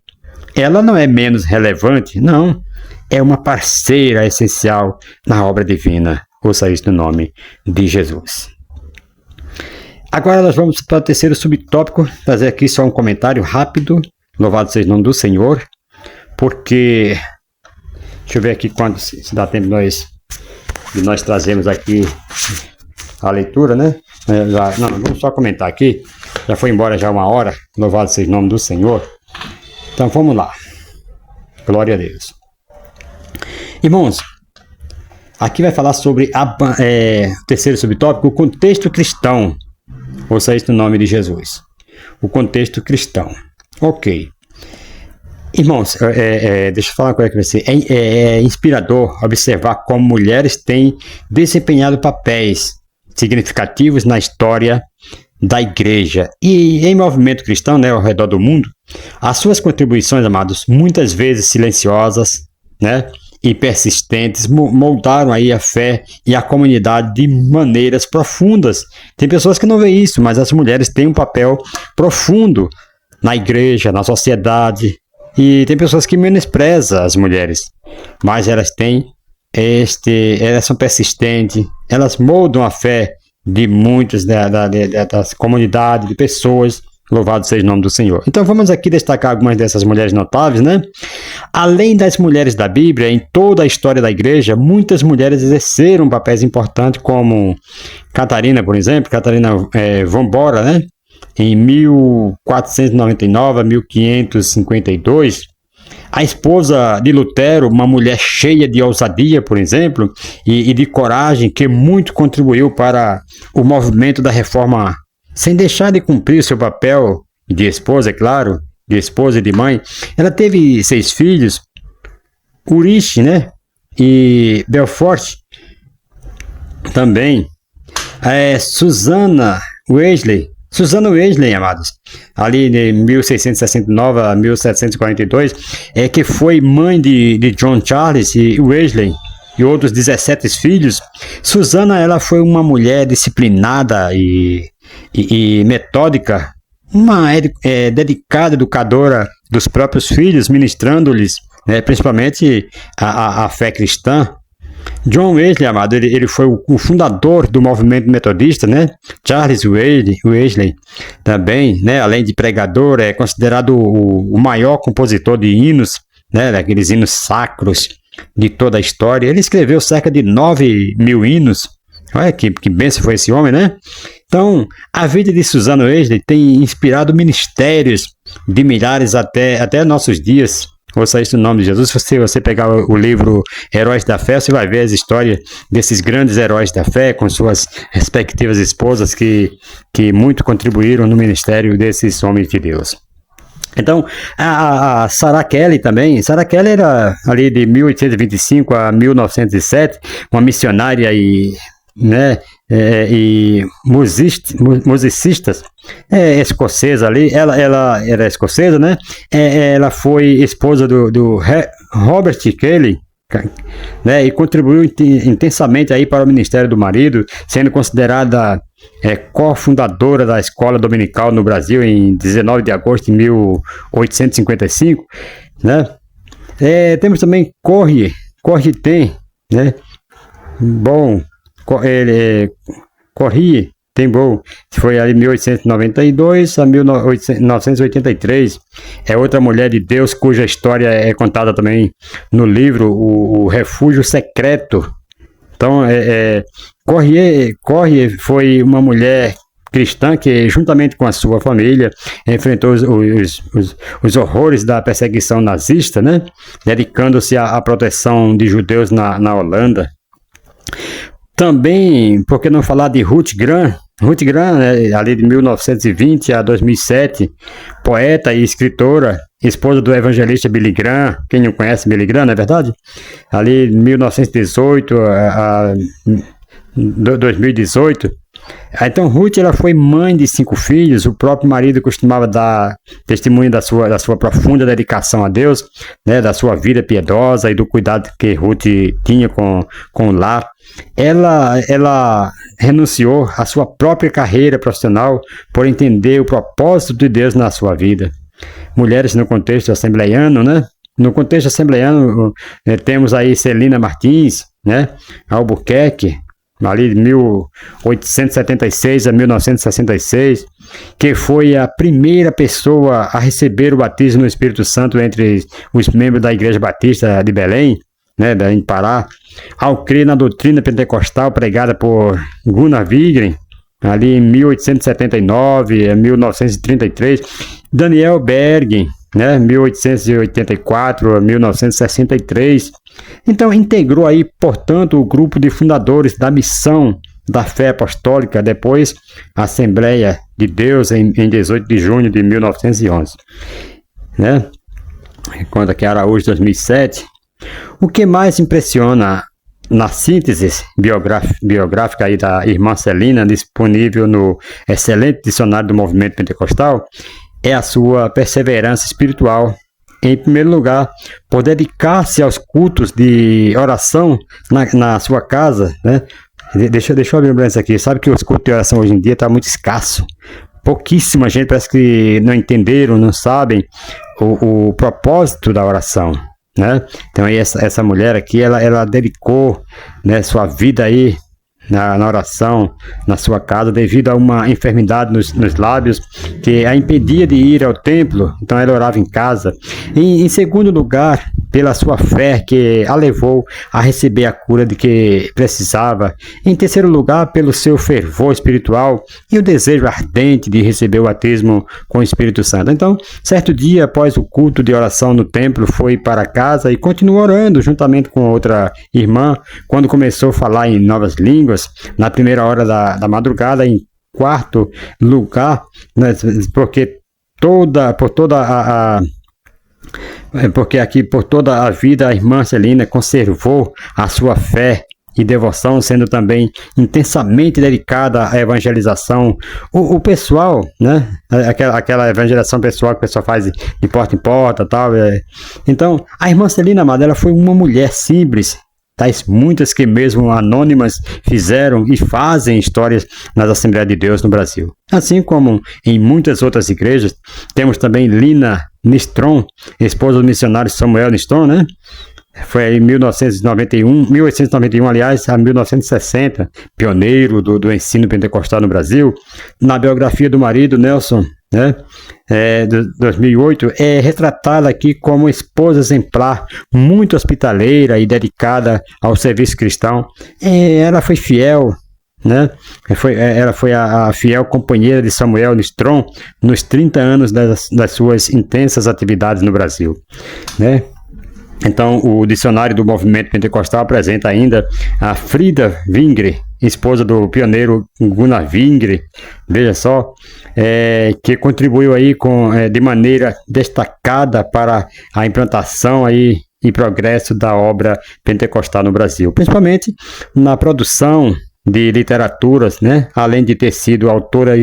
Ela não é menos relevante, não. É uma parceira essencial na obra divina. Ouça isso no nome de Jesus. Agora nós vamos para o terceiro subtópico, fazer aqui só um comentário rápido. Louvado seja o nome do Senhor, porque deixa eu ver aqui quando se dá tempo de nós trazermos aqui a leitura, né? Vamos só comentar aqui. Já foi embora já 1 hora. Louvado seja o nome do Senhor. Então vamos lá. Glória a Deus. Irmãos, aqui vai falar sobre o terceiro subtópico, o contexto cristão. Ouça isso no nome de Jesus. O contexto cristão. Ok. Irmãos, deixa eu falar uma coisa com você. É inspirador observar como mulheres têm desempenhado papéis significativos na história da igreja e em movimento cristão, né, ao redor do mundo. As suas contribuições, amados, muitas vezes silenciosas, né, e persistentes, moldaram aí a fé e a comunidade de maneiras profundas. Tem pessoas que não veem isso, mas as mulheres têm um papel profundo na igreja, na sociedade, e tem pessoas que menosprezam as mulheres, mas elas têm elas são persistentes, elas moldam a fé de muitas das comunidades, de pessoas. Louvado seja o nome do Senhor. Então vamos aqui destacar algumas dessas mulheres notáveis, né? Além das mulheres da Bíblia, em toda a história da igreja, muitas mulheres exerceram papéis importantes, como Catarina, por exemplo, Catarina von Bora, né? Em 1499 a 1552. A esposa de Lutero, uma mulher cheia de ousadia, por exemplo, e de coragem, que muito contribuiu para o movimento da reforma, sem deixar de cumprir seu papel de esposa, é claro, de esposa e de mãe. Ela teve 6 filhos, Ulrich, né? E Belfort também. Susana Wesley, amados, ali de 1669 a 1742, que foi mãe de John Charles e Wesley e outros 17 filhos. Susana, ela foi uma mulher disciplinada e e metódica, uma dedicada educadora dos próprios filhos, ministrando-lhes, né, principalmente a fé cristã. John Wesley, amado, ele foi o fundador do movimento metodista, né? Charles Wesley também, né? Além de pregador, é considerado o maior compositor de hinos, né? Daqueles hinos sacros de toda a história. Ele escreveu cerca de 9.000 hinos. Olha que bênção foi esse homem, né? Então, a vida de Susanna Wesley tem inspirado ministérios de milhares até nossos dias. Ouça isso no nome de Jesus. Se você pegar o livro Heróis da Fé, você vai ver as histórias desses grandes heróis da fé, com suas respectivas esposas que muito contribuíram no ministério desses homens de Deus. Então, a Sarah Kelly também. Sarah Kelly era ali de 1825 a 1907, uma missionária e musicista escocesa ali. Ela era escocesa, né? Ela foi esposa do Robert Kelly, né? E contribuiu intensamente aí para o ministério do marido, sendo considerada cofundadora da escola dominical no Brasil em 19 de agosto de 1855, né? Temos também Corrie ten, né? Corrie ten Boom, foi ali 1892 a 1983. É outra mulher de Deus cuja história é contada também no livro O Refúgio Secreto. Então, Corrie foi uma mulher cristã que, juntamente com a sua família, enfrentou os horrores da perseguição nazista, né? Dedicando-se à proteção de judeus na Holanda. Também, por que não falar de Ruth Graham? Ruth Graham, ali de 1920 a 2007, poeta e escritora, esposa do evangelista Billy Graham. Quem não conhece Billy Graham, não é verdade? Ali de 1918 a 2018. Então, Ruth, ela foi mãe de 5 filhos. O próprio marido costumava dar testemunho da sua profunda dedicação a Deus, né, da sua vida piedosa e do cuidado que Ruth tinha com o lar. Ela renunciou à sua própria carreira profissional por entender o propósito de Deus na sua vida. Mulheres no contexto assembleiano, né? No contexto assembleiano, temos aí Celina Martins, né? Albuquerque, ali de 1876 a 1966, que foi a primeira pessoa a receber o batismo no Espírito Santo entre os membros da Igreja Batista de Belém, né, em Pará, ao crer na doutrina pentecostal pregada por Gunnar Wigren, ali em 1879 a 1933, Daniel Berg, né, 1884 a 1963. Então, integrou aí, portanto, o grupo de fundadores da Missão da Fé Apostólica, depois a Assembleia de Deus, em 18 de junho de 1911. Né? Conta que Araújo, 2007. O que mais impressiona na síntese biográfica aí da irmã Celina, disponível no excelente dicionário do movimento pentecostal, é a sua perseverança espiritual. Em primeiro lugar, por dedicar-se aos cultos de oração na sua casa, né? Deixa eu abrir uma isso aqui. Sabe que os cultos de oração hoje em dia estão muito escassos. Pouquíssima gente parece que não entenderam, não sabem o propósito da oração, né? Então aí essa mulher aqui, ela dedicou, né, sua vida aí na oração, na sua casa, devido a uma enfermidade nos lábios que a impedia de ir ao templo. Então ela orava em casa. Em segundo lugar, pela sua fé que a levou a receber a cura de que precisava. Em terceiro lugar, pelo seu fervor espiritual e o desejo ardente de receber o batismo com o Espírito Santo. Então, certo dia, após o culto de oração no templo, foi para casa e continuou orando juntamente com outra irmã. Quando começou a falar em novas línguas, na primeira hora da madrugada, em quarto lugar, né, porque por toda a vida a irmã Celina conservou a sua fé e devoção, sendo também intensamente dedicada à evangelização. O pessoal, né? Aquela evangelização pessoal que o pessoal faz de porta em porta, tal. Então, a irmã Celina, amada, ela foi uma mulher simples, tais muitas que mesmo anônimas fizeram e fazem histórias nas Assembleias de Deus no Brasil. Assim como em muitas outras igrejas, temos também Lina Nistron, esposa do missionário Samuel Nistron, né? Foi em 1891, aliás, a 1960, pioneiro do ensino pentecostal no Brasil. Na biografia do marido, Nelson, né, de 2008, é retratada aqui como esposa exemplar, muito hospitaleira e dedicada ao serviço cristão. Ela foi fiel, né? Ela foi a fiel companheira de Samuel Nistron nos 30 anos das suas intensas atividades no Brasil, né? Então, o dicionário do movimento pentecostal apresenta ainda a Frida Wingre, esposa do pioneiro Gunnar Wingre, veja só, que contribuiu aí de maneira destacada para a implantação aí e progresso da obra pentecostal no Brasil, principalmente na produção de literaturas, né? Além de ter sido autora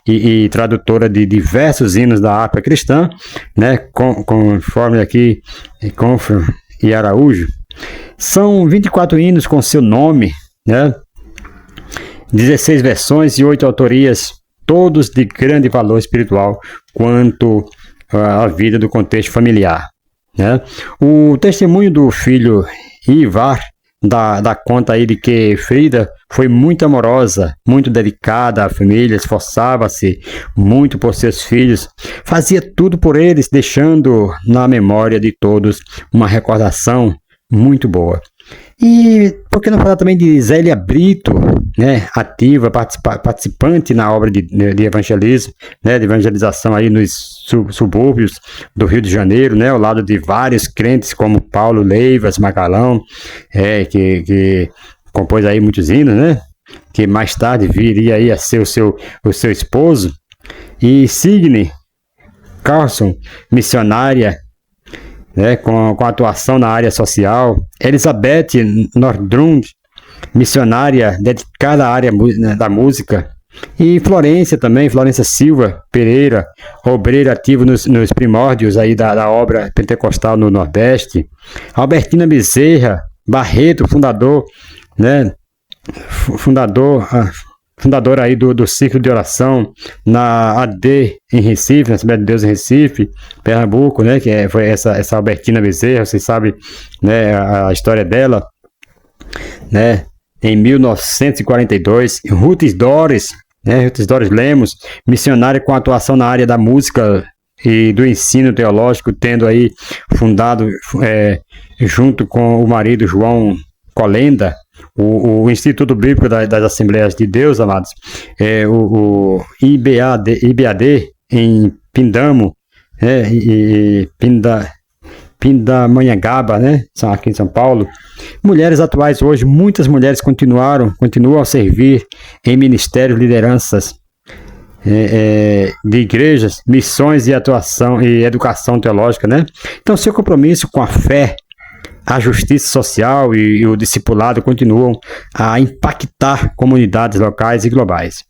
e tradutora de diversos hinos da harpa cristã, né? Conforme aqui, Confra e Araújo. São 24 hinos com seu nome, né? 16 versões e 8 autorias, todos de grande valor espiritual quanto à vida do contexto familiar, né? O testemunho do filho Ivar dá conta aí de que Frida foi muito amorosa, muito dedicada à família, esforçava-se muito por seus filhos, fazia tudo por eles, deixando na memória de todos uma recordação muito boa. E por que não falar também de Zélia Brito, né, ativa, participante na obra de evangelismo, né, de evangelização aí nos subúrbios do Rio de Janeiro, né, ao lado de vários crentes como Paulo Leivas Magalhão, que compôs aí muitos hinos, né, que mais tarde viria aí a ser o seu esposo, e Signe Carlson, missionária, né, com atuação na área social, Elizabeth Nordlund, missionária dedicada à área da música, e Florência Silva Pereira, obreira ativo nos primórdios aí da obra pentecostal no Nordeste, Albertina Bezerra Barreto, fundadora aí do Ciclo de Oração na AD em Recife, na Assembleia de Deus em Recife, Pernambuco, né, foi essa Albertina Bezerra, vocês sabem, né, a história dela, né, em 1942, Ruth Doris Lemos, missionária com atuação na área da música e do ensino teológico, tendo aí fundado, junto com o marido João Colenda, o Instituto Bíblico das Assembleias de Deus, amados, o IBAD em Pindamo, e Pindamonhangaba, né, aqui em São Paulo. Mulheres atuais hoje, muitas mulheres continuam a servir em ministérios, lideranças de igrejas, missões e atuação e educação teológica, né? Então, seu compromisso com a fé, a justiça social e o discipulado continuam a impactar comunidades locais e globais.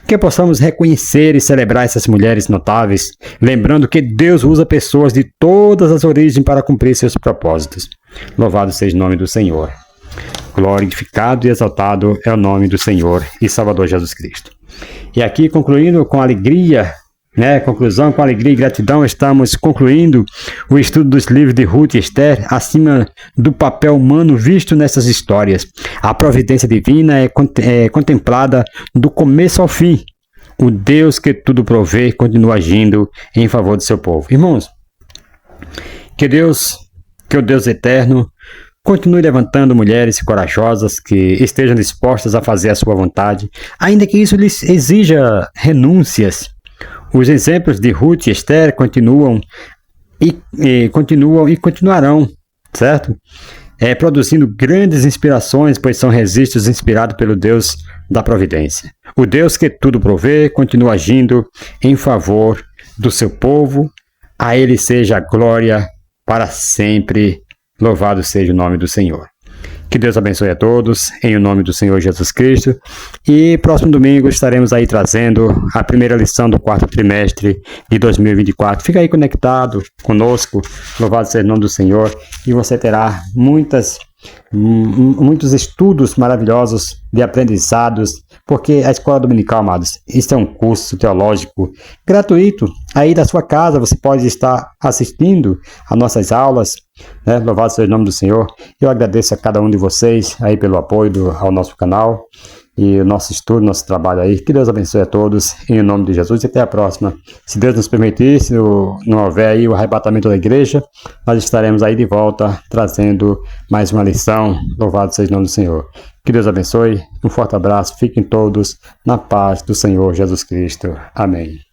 Que possamos reconhecer e celebrar essas mulheres notáveis, lembrando que Deus usa pessoas de todas as origens para cumprir seus propósitos. Louvado seja o nome do Senhor. Glorificado e exaltado é o nome do Senhor e Salvador Jesus Cristo. E aqui, concluindo com alegria, conclusão com alegria e gratidão, estamos concluindo o estudo dos livros de Ruth e Esther acima do papel humano visto nessas histórias. A providência divina é contemplada do começo ao fim. O Deus que tudo provê continua agindo em favor do seu povo. Irmãos, que o Deus eterno continue levantando mulheres corajosas que estejam dispostas a fazer a sua vontade, ainda que isso lhes exija renúncias. Os exemplos de Ruth e Esther continuam e continuarão, certo? Produzindo grandes inspirações, pois são registros inspirados pelo Deus da providência. O Deus que tudo provê continua agindo em favor do seu povo. A Ele seja a glória para sempre. Louvado seja o nome do Senhor. Que Deus abençoe a todos, em nome do Senhor Jesus Cristo. E próximo domingo estaremos aí trazendo a primeira lição do quarto trimestre de 2024. Fica aí conectado conosco, louvado seja o nome do Senhor, e você terá muitas muitos estudos maravilhosos de aprendizados, porque a escola dominical, amados, isso é um curso teológico gratuito. Aí da sua casa você pode estar assistindo a nossas aulas, né? Louvado seja o nome do Senhor. Eu agradeço a cada um de vocês aí pelo apoio ao nosso canal e o nosso estudo, nosso trabalho aí. Que Deus abençoe a todos, em nome de Jesus, e até a próxima. Se Deus nos permitir, se não houver aí o arrebatamento da igreja, nós estaremos aí de volta, trazendo mais uma lição. Louvado seja o nome do Senhor. Que Deus abençoe, um forte abraço, fiquem todos na paz do Senhor Jesus Cristo. Amém.